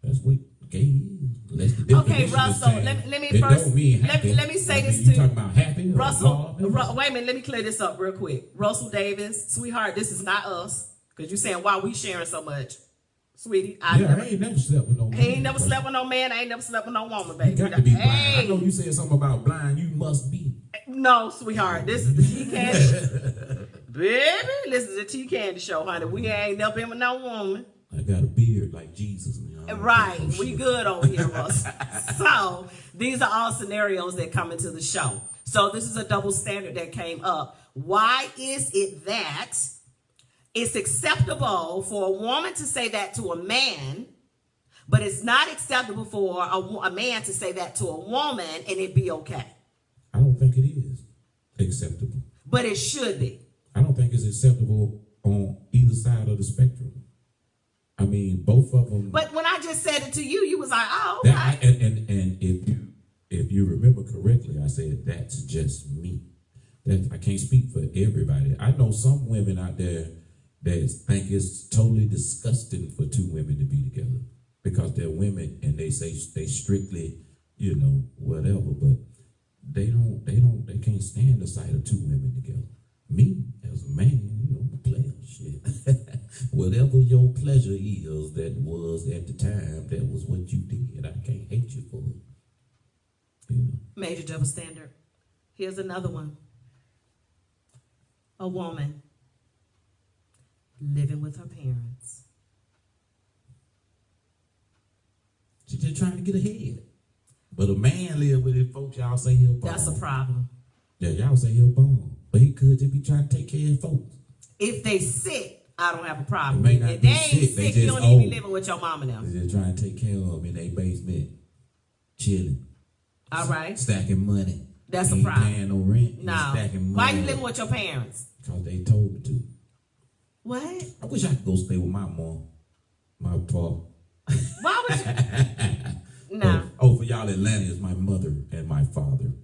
That's what gay is. That's the definition. Okay, Russell. Let me first. Don't mean happy. Let me say this you to you. Talking about happy, Russell. Wait a minute. Let me clear this up real quick. Russell Davis, sweetheart, this is not us, because you're saying why we sharing so much. Sweetie, I ain't never slept with no man. He ain't never slept with no man. I ain't never slept with no woman, baby. You got to be blind. I know you said something about blind. You must be. No, sweetheart. This is the TeaCandy. Baby, this is the TeaCandy Show, honey. We ain't never been with no woman. I got a beard like Jesus, man. Right. We good over here, Russ. So these are all scenarios that come into the show. So this is a double standard that came up. Why is it that it's acceptable for a woman to say that to a man, but it's not acceptable for a man to say that to a woman and it be okay? I don't think it is acceptable. But it should be. I don't think it's acceptable on either side of the spectrum. I mean, both of them. But when I just said it to you, you was like, oh, okay. And if you remember correctly, I said that's just me. I can't speak for everybody. I know some women out there that think it's totally disgusting for two women to be together because they're women and they say they strictly, whatever, but they can't stand the sight of two women together. Me, as a man, player shit. Whatever your pleasure is, that was at the time, that was what you did. I can't hate you for it. Major double standard. Here's another one. A woman living with her parents. She's just trying to get ahead. But a man live with his folks, y'all say he'll fall. That's a problem. Yeah, y'all say he'll bomb, but he could just be trying to take care of folks. If they sick, I don't have a problem. They may not If be they ain't sick, sick, you don't need to be living with your mama now. They're just trying to take care of them in their basement, chilling. All right. Stacking money. That's Ain't a problem. paying no rent. No. Stacking money. Why you living with your parents? Because they told me to. What? I wish I could go stay with my mom, my pa. Why would you? No. For y'all Atlanta is my mother and my father.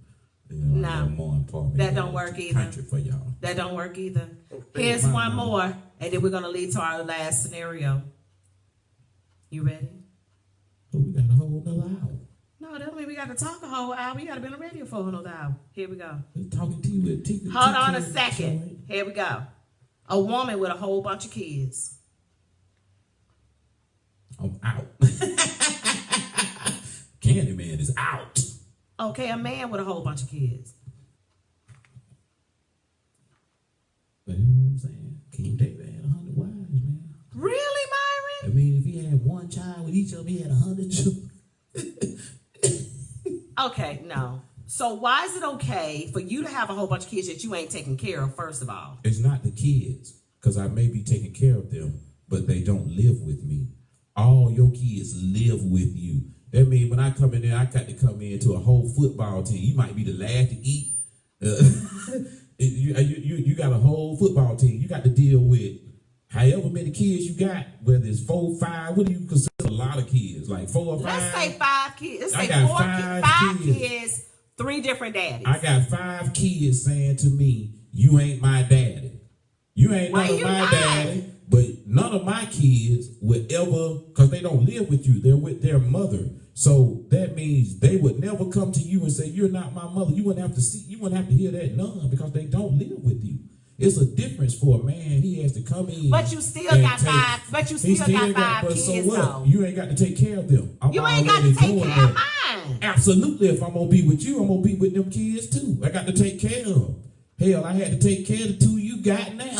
You know, No. Mom and pa. That don't work either. Country for y'all. That don't work either. Here's one more, and then we're gonna lead to our last scenario. You ready? Oh, we got a whole nother hour. No, that don't mean we got to talk a whole hour. We got to be on the radio for another hour. Here we go. We're talking to you with TeaCandy. Hold on a second. Here we go. A woman with a whole bunch of kids. I'm out. Candyman is out. Okay, a man with a whole bunch of kids. You know what I'm saying? King David had 100 wives, man. Really, I Myron? mean, if he had one child with each of them, he had 100 children. Okay, no. So why is it okay for you to have a whole bunch of kids that you ain't taking care of, first of all? It's not the kids, because I may be taking care of them, but they don't live with me. All your kids live with you. That means when I come in there, I got to come into a whole football team. You might be the last to eat. You got a whole football team. You got to deal with however many kids you got, whether it's 4, 5. What do you consider a lot of kids? Like 4 or 5? Let's say 5 kids. Let's say I got 4 five kids. 5 kids, 3 different daddies. I got 5 kids saying to me, "You ain't my daddy. You ain't none of my daddy." But none of my kids would ever, because they don't live with you. They're with their mother. So that means they would never come to you and say, "You're not my mother." You wouldn't have to see. You wouldn't have to hear that none, because they don't live with you. It's a difference for a man. He has to come in. But you still got 5. But you still got 5 kids, so what? though. You ain't got to take care of them. You ain't got to take care of mine. Absolutely. If I'm gonna be with you, I'm gonna be with them kids too. I got to take care of them. Hell, I had to take care of the 2 you got now.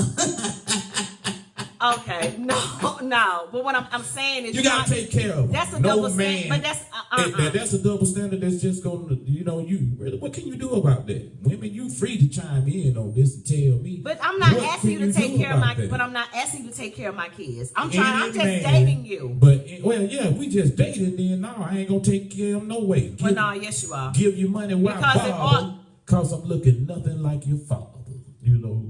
Okay, no. But what I'm saying is you gotta take care of them. That's a no double standard. But that's a double standard. That's just gonna, what can you do about that? Women, you free to chime in on this and tell me. But I'm not asking you to take care of my. But I'm not asking you to take care of my kids. I'm just dating you. But we just dating. Then no, I ain't gonna take care of them no way. Yes, you are. Give you money while because I'm looking nothing like your father.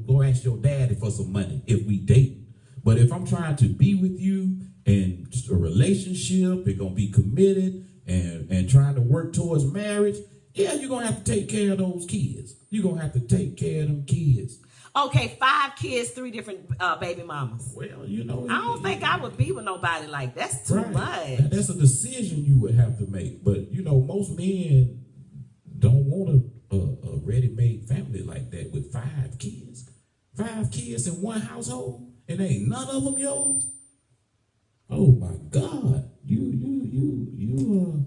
Go ask your daddy for some money if we date. But if I'm trying to be with you and just a relationship, it's gonna be committed and trying to work towards marriage, you're gonna have to take care of those kids. You're gonna have to take care of them kids. Okay, 5 kids, 3 different baby mamas. Well, I don't think I would be with nobody like that. That's too much. That's a decision you would have to make. But most men don't want a ready-made family like that with 5 kids. 5 kids in one household, and ain't none of them yours. Oh my God, you.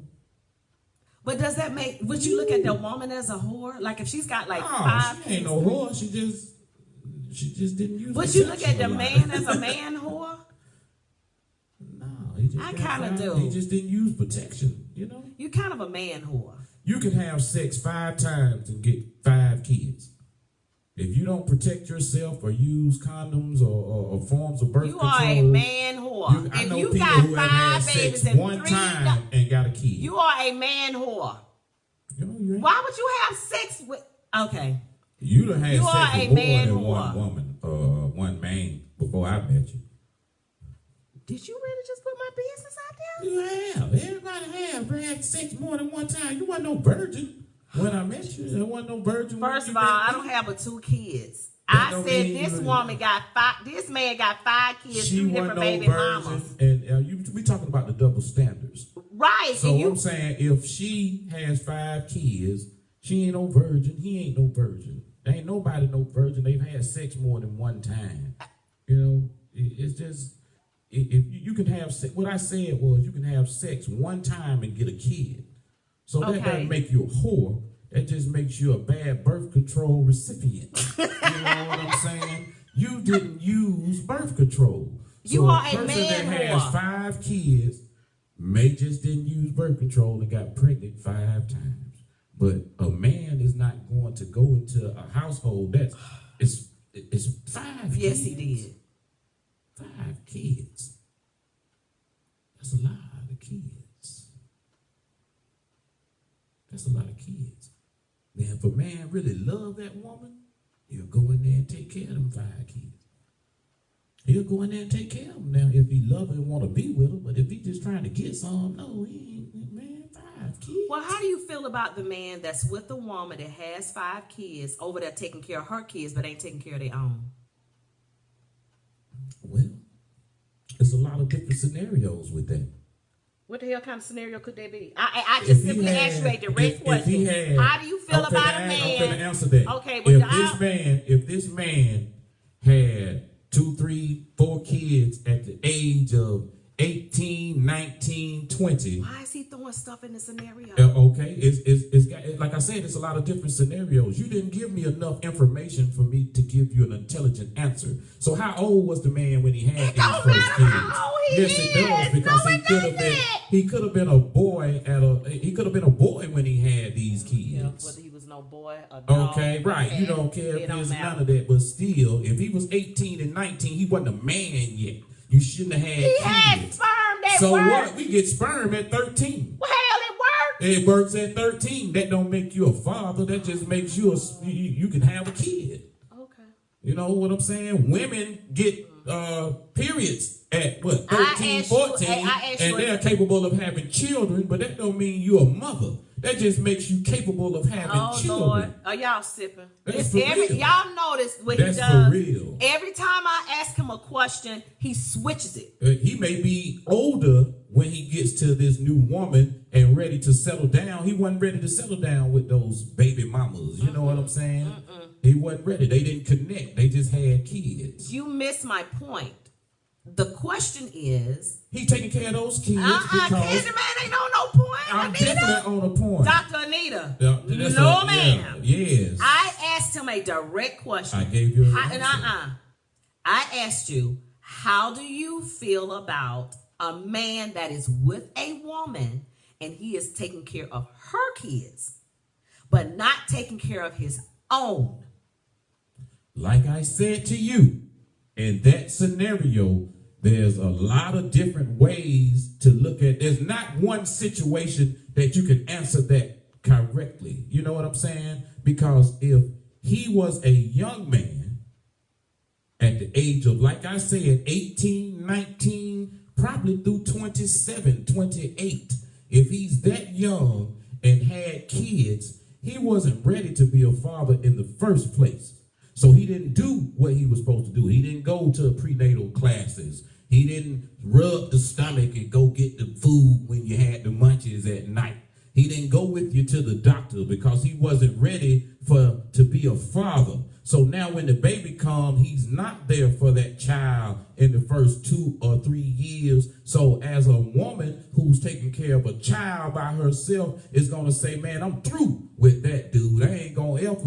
But does that make? Would you look at the woman as a whore? Like if she's got like 5 she ain't no whore. She just didn't use. Would you look at the man as a man whore? No, he just. I kind of do. He just didn't use protection. You kind of a man whore. You can have sex 5 times and get 5 kids. If you don't protect yourself or use condoms or forms of birth control, you are a man whore. If you got 5 babies and 1 time and got a kid, you are a man whore. Why would you have sex with? Okay. You done had sex with more than whore. one woman, one man before I met you. Did you really just put my business out there? You have. Everybody had sex more than 1 time. You wasn't no virgin. When I met you, there wasn't no virgin. First of all, I don't have but 2 kids. I said this woman got 5. This man got 5 kids, 3 different baby mamas. And we talking about the double standards, right? So I'm saying if she has 5 kids, she ain't no virgin. He ain't no virgin. There ain't nobody no virgin. They've had sex more than 1 time. It's just if you can have sex. What I said was you can have sex 1 time and get a kid. So that doesn't make you a whore. That just makes you a bad birth control recipient. You know what I'm saying? You didn't use birth control. So you are a man that has 5 kids may just didn't use birth control and got pregnant 5 times. But a man is not going to go into a household it's 5 Yes, kids. he did. 5 kids. That's a lot of kids. That's a lot of kids. Now, if a man really love that woman, he'll go in there and take care of them 5 kids. He'll go in there and take care of them. Now, if he love her and want to be with her, but if he just trying to get some, no, he ain't, man, 5 kids. Well, how do you feel about the man that's with a woman that has 5 kids over there taking care of her kids but ain't taking care of their own? Well, there's a lot of different scenarios with that. What the hell kind of scenario could they be? I just simply asked you a direct question. How do you feel about a man? I'm going to answer that. Okay, if this man had 2, 3, 4 kids at the age of 18, 19, 20. Why is he throwing stuff in the scenario? Okay, it's got, like I said, it's a lot of different scenarios. You didn't give me enough information for me to give you an intelligent answer. So how old was the man when he had these first kids? Yes, it does, because he could have been a boy when he had these kids. Yeah, whether he was no boy or dog. Okay, right. You don't care if there's none of that, but still, if he was 18 and 19, he wasn't a man yet. You shouldn't have had kids. He had sperm that so worked. What? We get sperm at 13. Well, hell, it worked. It works at 13. That don't make you a father. That just makes you you can have a kid. Okay. You know what I'm saying? Women get periods at what, 13, 14, and they're capable of having children, but that don't mean you're a mother. That just makes you capable of having children. Lord. Are y'all sipping? That's for real. Y'all notice what That's he does. For real. Every time I ask him a question, he switches it. He may be older when he gets to this new woman and ready to settle down. He wasn't ready to settle down with those baby mamas. You know what I'm saying? He wasn't ready. They didn't connect. They just had kids. You missed my point. The question is, he taking care of those kids because the man ain't on no point. I'm definitely on a point. Dr. Anita. Yeah, no, ma'am. Yes. I asked him a direct question. I gave you an I asked you, how do you feel about a man that is with a woman and he is taking care of her kids, but not taking care of his own? Like I said to you, in that scenario, there's a lot of different ways to look at. There's not one situation that you can answer that correctly. You know what I'm saying? Because if he was a young man at the age of, like I said, 18, 19, probably through 27, 28, if he's that young and had kids, he wasn't ready to be a father in the first place. So he didn't do what he was supposed to do. He didn't go to prenatal classes. He didn't rub the stomach and go get the food when you had the munchies at night. He didn't go with you to the doctor because he wasn't ready to be a father. So now when the baby comes, he's not there for that child in the first 2 or 3 years. So as a woman who's taking care of a child by herself is going to say, man, I'm through with that dude.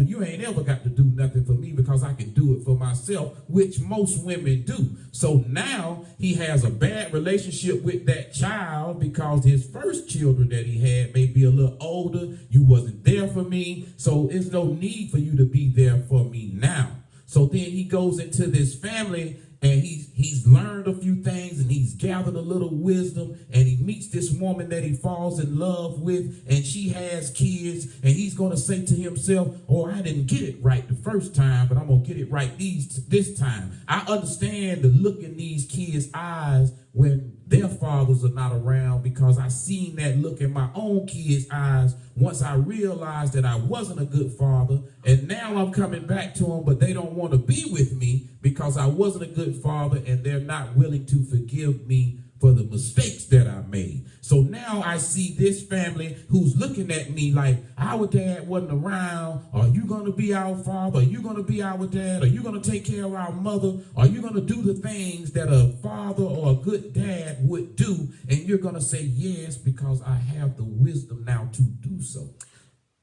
You ain't ever got to do nothing for me because I can do it for myself, which most women do. So now he has a bad relationship with that child because his first children that he had may be a little older. You wasn't there for me. So there's no need for you to be there for me now. So then he goes into this family and he's learned a few things and he's gathered a little wisdom and he meets this woman that he falls in love with and she has kids and he's going to say to himself, oh, I didn't get it right the first time, but I'm going to get it right this time. I understand the look in these kids' eyes when their fathers are not around because I seen that look in my own kids' eyes once I realized that I wasn't a good father, and now I'm coming back to them, but they don't want to be with me because I wasn't a good father and they're not willing to forgive me for the mistakes that I made. So now I see this family who's looking at me like, our dad wasn't around. Are you going to be our father? Are you going to be our dad? Are you going to take care of our mother? Are you going to do the things that a father or a good dad would do? And you're going to say yes because I have the wisdom now to do so.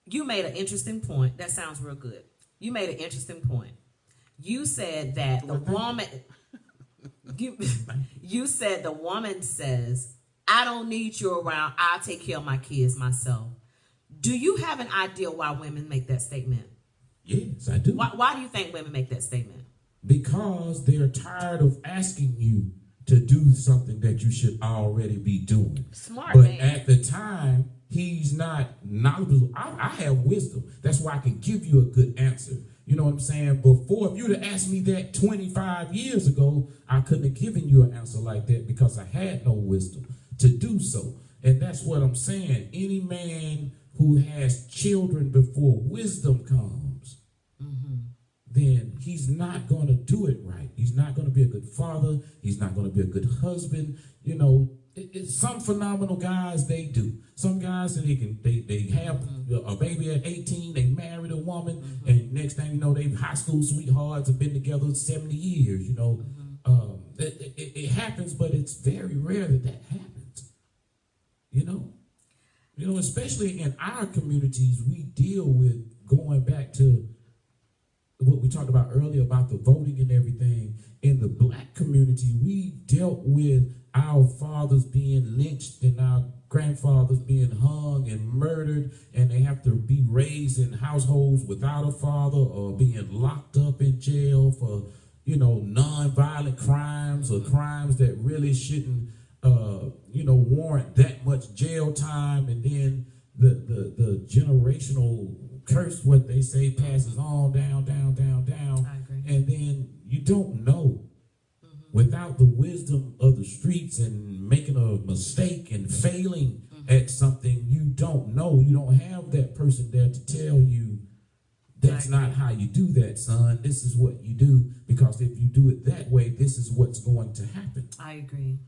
You made an interesting point. That sounds real good. You made an interesting point. You said that the woman... You said the woman says, I don't need you around. I'll take care of my kids myself. Do you have an idea why women make that statement? Yes, I do. Why do you think women make that statement? Because they're tired of asking you to do something that you should already be doing. Smart, but man. At the time, he's not knowledgeable. I have wisdom. That's why I can give you a good answer. You know what I'm saying? Before, if you'd have asked me that 25 years ago, I couldn't have given you an answer like that because I had no wisdom to do so. And that's what I'm saying. Any man who has children before wisdom comes, then he's not going to do it right. He's not going to be a good father. He's not going to be a good husband. You know, some phenomenal guys, they do. Some guys, they have a baby at 18, they married a woman, and next thing you know, they high school sweethearts, have been together 70 years, you know. It happens, but it's very rare that happens, you know. You know, especially in our communities, we deal with going back to what we talked about earlier about the voting and everything. In the black community, we dealt with our fathers being lynched and our grandfathers being hung and murdered, and they have to be raised in households without a father or being locked up in jail for, you know, non-violent crimes or crimes that really shouldn't, you know, warrant that much jail time. And then the generational curse, what they say, passes on down. I agree. And then you don't know. Without the wisdom of the streets and making a mistake and failing at something, you don't know. You don't have that person there to tell you, that's not how you do that, son. This is what you do, because if you do it that way, this is what's going to happen. I agree.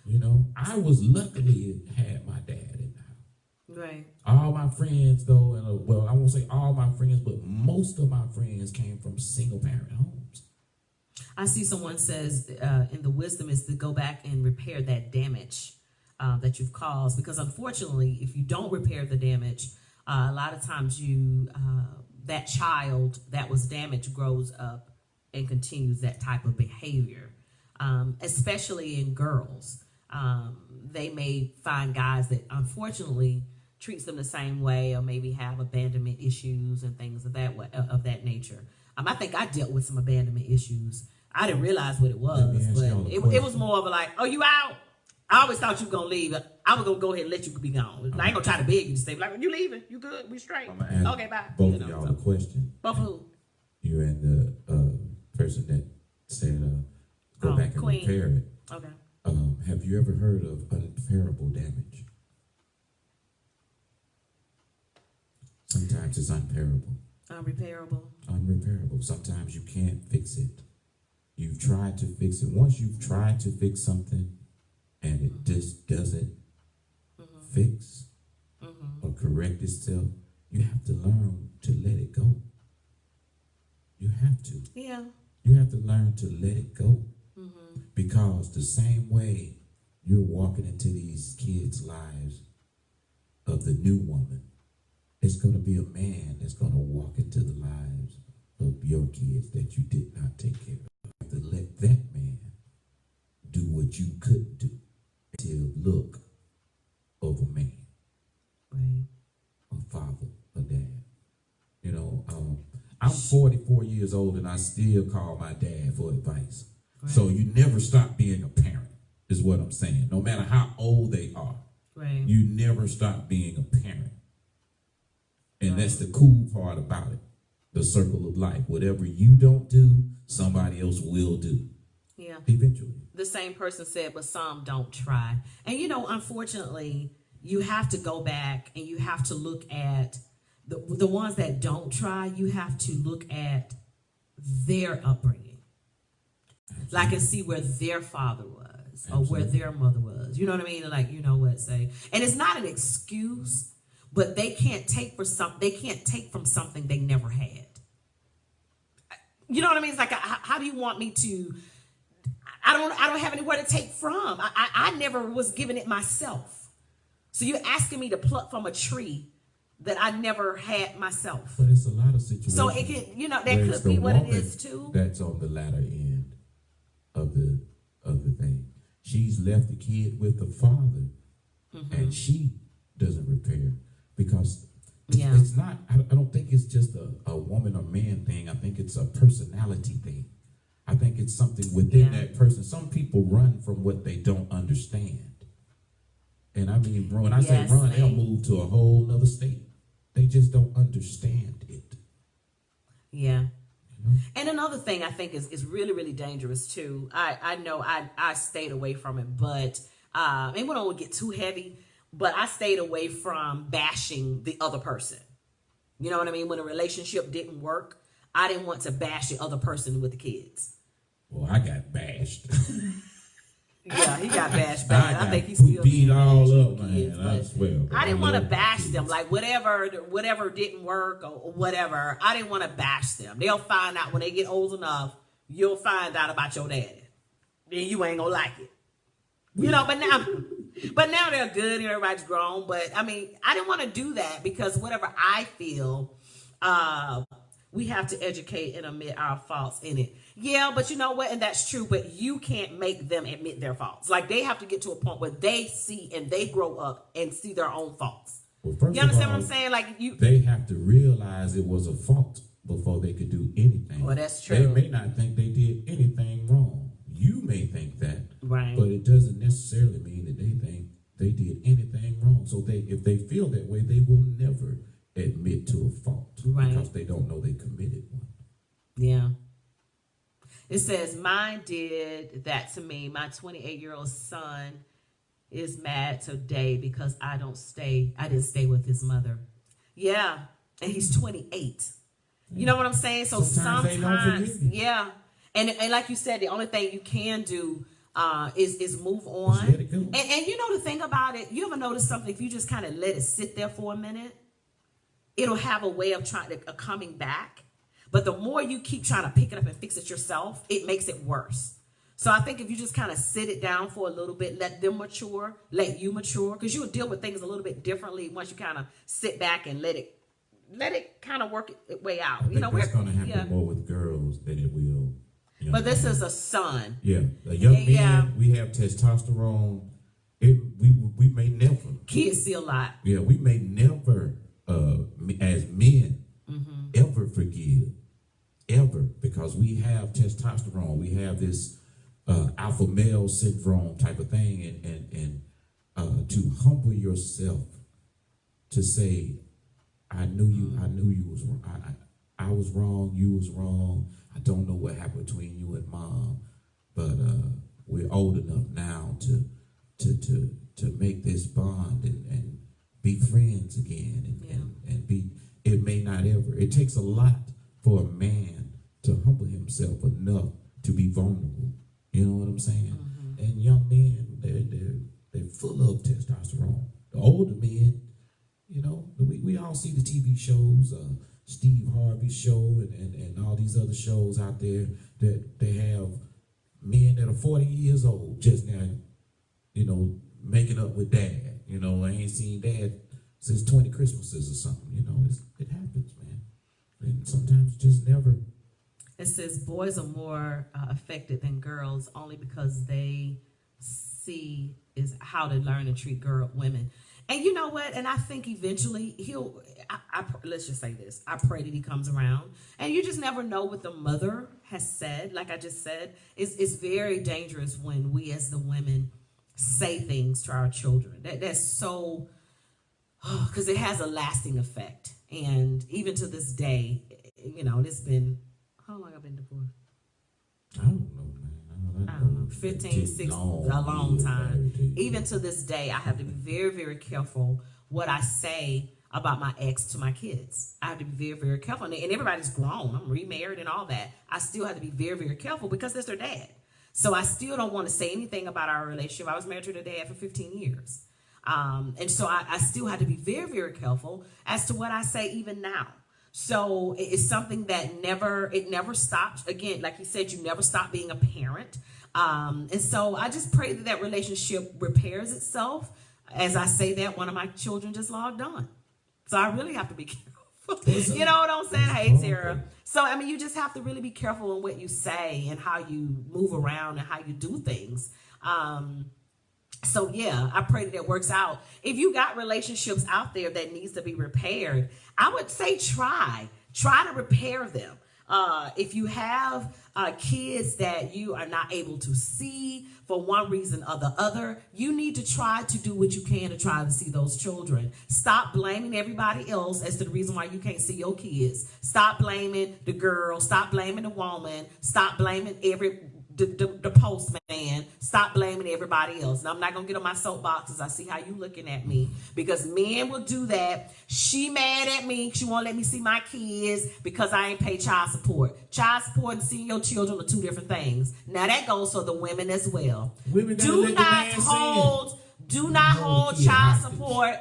You know, I was luckily had my dad in the house. Right. All my friends, though, and well, I won't say all my friends, but most of my friends came from single parent homes. I see someone says, and the wisdom is to go back and repair that damage that you've caused, because unfortunately, if you don't repair the damage, a lot of times that child that was damaged grows up and continues that type of behavior, especially in girls. They may find guys that unfortunately treats them the same way, or maybe have abandonment issues and things of that nature. I think I dealt with some abandonment issues. I didn't realize what it was, but it was more of a like, oh, you out? I always thought you were going to leave. I was going to go ahead and let you be gone. I ain't going to try to beg you to stay. Like, you leaving? You good? We straight? Okay, bye. Both of y'all a question. Both who? You and the person that said go back and Queen. repair it. Okay. Have you ever heard of unrepairable damage? Sometimes it's unrepairable. Unrepairable. Sometimes you can't fix it. You've tried to fix it. Once you've tried to fix something and it just doesn't fix or correct itself, you have to learn to let it go. You have to. Yeah. You have to learn to let it go. Because the same way you're walking into these kids' lives of the new woman, it's going to be a man that's going to walk into the lives of your kids that you did not take care of. You have to let that man do what you couldn't do. To look of a man, Right. a father, a dad. You know, I'm 44 years old and I still call my dad for advice. Right. So you never stop being a parent, is what I'm saying. No matter how old they are, Right. you never stop being a parent. And that's the cool part about it, the circle of life. Whatever you don't do, somebody else will do. Yeah. Eventually. The same person said, but some don't try. And, you know, unfortunately, you have to go back and you have to look at the ones that don't try. You have to look at their upbringing. Like, and see where their father was or where their mother was. You know what I mean? Like, you know what, say. And it's not an excuse, but they can't take from something they never had. You know what I mean? It's like, how do you want me to? I don't have anywhere to take from. I never was given it myself. So you're asking me to pluck from a tree that I never had myself. But it's a lot of situations. So it can, you know, that could be what it is too. That's on the latter end of the thing. She's left the kid with the father, and she doesn't repair, because Yeah. It's not, I don't think it's just a woman or man thing. I think it's a personality thing. I think it's something within that person. Some people run from what they don't understand. And I mean, when I say run, they'll move to a whole nother state. They just don't understand it. Yeah. You know? And another thing I think is really, really dangerous too. I know I stayed away from it, but it won't get too heavy, but I stayed away from bashing the other person. You know what I mean? When a relationship didn't work, I didn't want to bash the other person with the kids. Well, I got bashed. Yeah, he got bashed bad. I think he's still beat all up, kids, man. I swear. I didn't want to bash them. Like whatever didn't work or whatever. I didn't want to bash them. They'll find out when they get old enough. You'll find out about your daddy. Then you ain't gonna like it. You know, but now they're good and everybody's grown. But I mean, I didn't want to do that because whatever I feel, we have to educate and admit our faults in it. Yeah, but you know what? And that's true, but you can't make them admit their faults. Like, they have to get to a point where they see and they grow up and see their own faults. Well, first you understand of all, what I'm saying? Like, they have to realize it was a fault before they could do anything. Well, that's true. They may not think they did anything wrong. You may think that, right? But it doesn't necessarily mean that they think they did anything wrong. So if they feel that way, they will never admit to a fault, right? Because they don't know they committed one. Yeah. It says, mine did that to me. My 28-year-old son is mad today because I didn't stay with his mother. Yeah. And he's 28. You know what I'm saying? So sometimes yeah. And like you said, the only thing you can do is move on. And you know the thing about it, you ever notice something? If you just kind of let it sit there for a minute, it'll have a way of coming back. But the more you keep trying to pick it up and fix it yourself, it makes it worse. So I think if you just kind of sit it down for a little bit, let them mature, let you mature, because you'll deal with things a little bit differently once you kind of sit back and let it kind of work its way out. You know, it's going to happen more with girls than it will. But this is a son. Yeah, a young man. We have testosterone. We may never. Kids see a lot. Yeah, we may never, as men, ever forgive. Ever, because we have testosterone, we have this alpha male syndrome type of thing, and to humble yourself, to say, I knew you was wrong. I was wrong. You was wrong. I don't know what happened between you and mom, but we're old enough now to make this bond and be friends again, and be. It may not ever. It takes a lot for a man to humble himself enough to be vulnerable. You know what I'm saying? And young men, they're full of testosterone. The older men, you know, we all see the TV shows, Steve Harvey's show and all these other shows out there that they have men that are 40 years old just now, you know, making up with dad. You know, I ain't seen dad since 20 Christmases or something. You know, it happens, man. And sometimes just never. It says boys are more affected than girls only because they see is how to learn and treat women. And you know what? And I think eventually let's just say this. I pray that he comes around. And you just never know what the mother has said. Like I just said, it's very dangerous when we as the women say things to our children. That's so, because it has a lasting effect. And even to this day, you know, it's been, how long have I been divorced? I don't know, man. I don't know, 15, 16, a long time. Even to this day, I have to be very, very careful what I say about my ex to my kids. I have to be very, very careful. And everybody's grown. I'm remarried and all that. I still have to be very, very careful because that's their dad. So I still don't want to say anything about our relationship. I was married to their dad for 15 years. And so I still have to be very, very careful as to what I say even now. So it's something that never stops. Again, like you said, you never stop being a parent. And so I just pray that relationship repairs itself. As I say that, one of my children just logged on. So I really have to be careful. You know what I'm saying? Hey, Tara. So, I mean, you just have to really be careful in what you say and how you move around and how you do things. So yeah, I pray that it works out. If you got relationships out there that needs to be repaired, I would say try to repair them. If you have kids that you are not able to see for one reason or the other, you need to try to do what you can to try to see those children. Stop blaming everybody else as to the reason why you can't see your kids. Stop blaming the girl. Stop blaming the woman. Stop blaming the postman. Stop blaming everybody else. Now, I'm not going to get on my soapboxes. I see how you looking at me, because men will do that. She mad at me. She won't let me see my kids because I ain't pay child support. Child support and seeing your children are two different things. Now, that goes for the women as well. Do not hold child support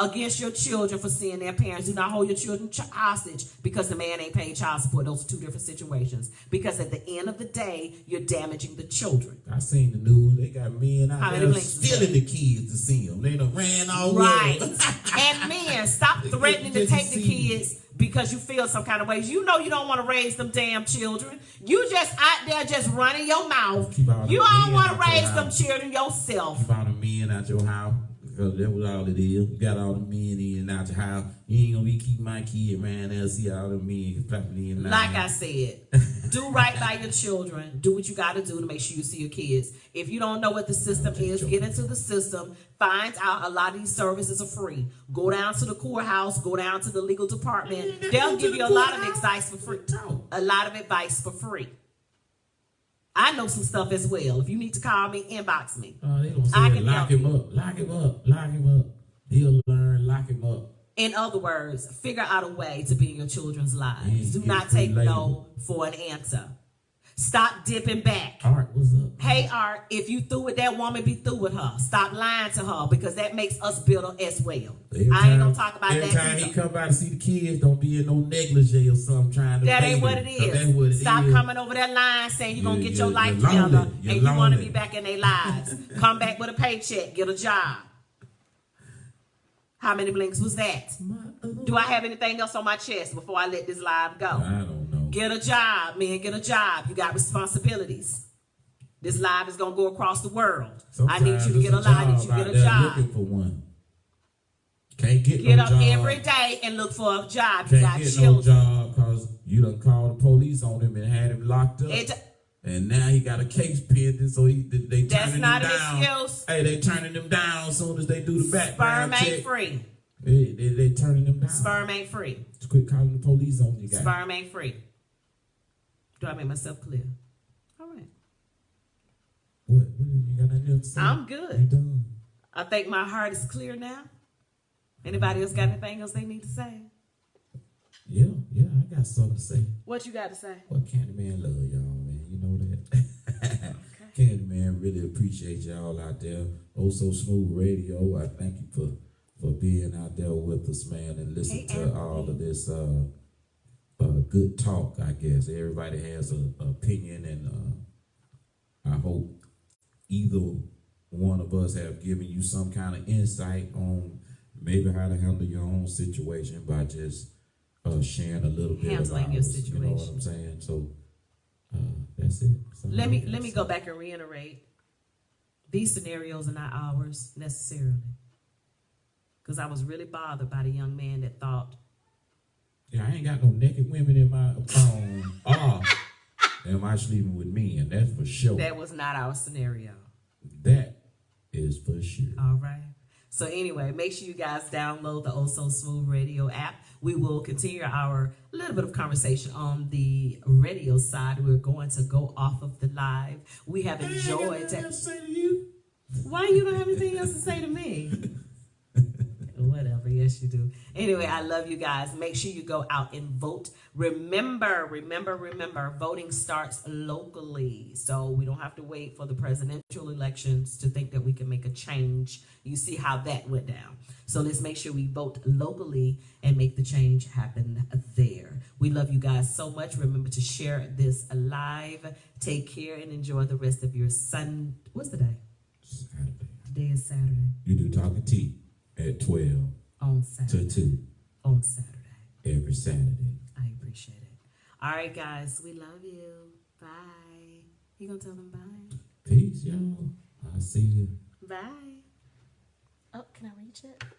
against your children for seeing their parents. Do not hold your children hostage because the man ain't paying child support. Those are two different situations. Because at the end of the day, you're damaging the children. I seen the news. They got men out there stealing the kids to see them. They done ran all over. Right. And men, stop threatening to take the kids because you feel some kind of ways. You know you don't want to raise them damn children. You just out there just running your mouth. You don't want to raise them children yourself. Keep all the men out your house. Because that was all it is. You got all the men in and out your house. You ain't gonna be keeping my kid around there, see all the men popping in. Like I said, do right by your children. Do what you got to do to make sure you see your kids. If you don't know what the system is, get into the system. Find out a lot of these services are free. Go down to the courthouse. Go down to the legal department. They'll give you a lot of advice for free. A lot of advice for free. I know some stuff as well. If you need to call me, inbox me. They gonna say lock him up, lock him up, lock him up. He'll learn, lock him up. In other words, figure out a way to be in your children's lives. Do not take no for an answer. Stop dipping back. Art, what's up? Hey, Art, if you through with that woman, be through with her. Stop lying to her, because that makes us bitter as well. I ain't gonna talk about that. Every time he come by to see the kids, don't be in no negligee or something trying to. That ain't what it is. That's what it Stop is. Coming over that line saying you're gonna get your life together and you want to be back in their lives. Come back with a paycheck, get a job. How many blinks was that? Do I have anything else on my chest before I let this live go? I don't know. Get a job, man. Get a job. You got responsibilities. This live is going to go across the world. Sometimes I need you to get a job. I need you to get a job. Looking for one. Can't get no job. Get up every day and look for a job. You got children. No job because you done called the police on him and had him locked up. And now he got a case pending, so they turning him down. That's not an excuse. Hey, they turning him down as soon as they do the background check. Sperm ain't free. They turning them down. Sperm ain't free. Just quit calling the police on you guys. Sperm ain't free. Do I make myself clear? All right. What? You got nothing else to say? I'm good. You done? I think my heart is clear now. Anybody else got anything else they need to say? Yeah, I got something to say. What you got to say? Well, Candyman love y'all, man. You know that. Okay. Candyman really appreciate y'all out there. Oh So Smooth Radio. I thank you for being out there with us, man, and listen to all of this good talk, I guess. Everybody has an opinion, and I hope either one of us have given you some kind of insight on maybe how to handle your own situation by just sharing a little bit about your situation. You know what I'm saying? So that's it. Let me go back and reiterate. These scenarios are not ours necessarily. Because I was really bothered by the young man that thought, yeah, I ain't got no naked women in my phone. Am I sleeping with me? And that's for sure. That was not our scenario. That is for sure. All right. So anyway, make sure you guys download the Oh So Smooth Radio app. We will continue our little bit of conversation on the radio side. We're going to go off of the live. We have enjoyed. To say to you. Why you don't have anything else to say to me? Whatever, yes you do. Anyway, I love you guys. Make sure you go out and vote. Remember, voting starts locally. So we don't have to wait for the presidential elections to think that we can make a change. You see how that went down. So let's make sure we vote locally and make the change happen there. We love you guys so much. Remember to share this live. Take care and enjoy the rest of your Sunday. What's the day? Saturday. Today is Saturday. You do Talking Tea at 12 on Saturday. to 2 on Saturday. Every Saturday. I appreciate it. All right, guys. We love you. Bye. You gonna tell them bye? Peace, y'all. I'll see you. Bye. reach it?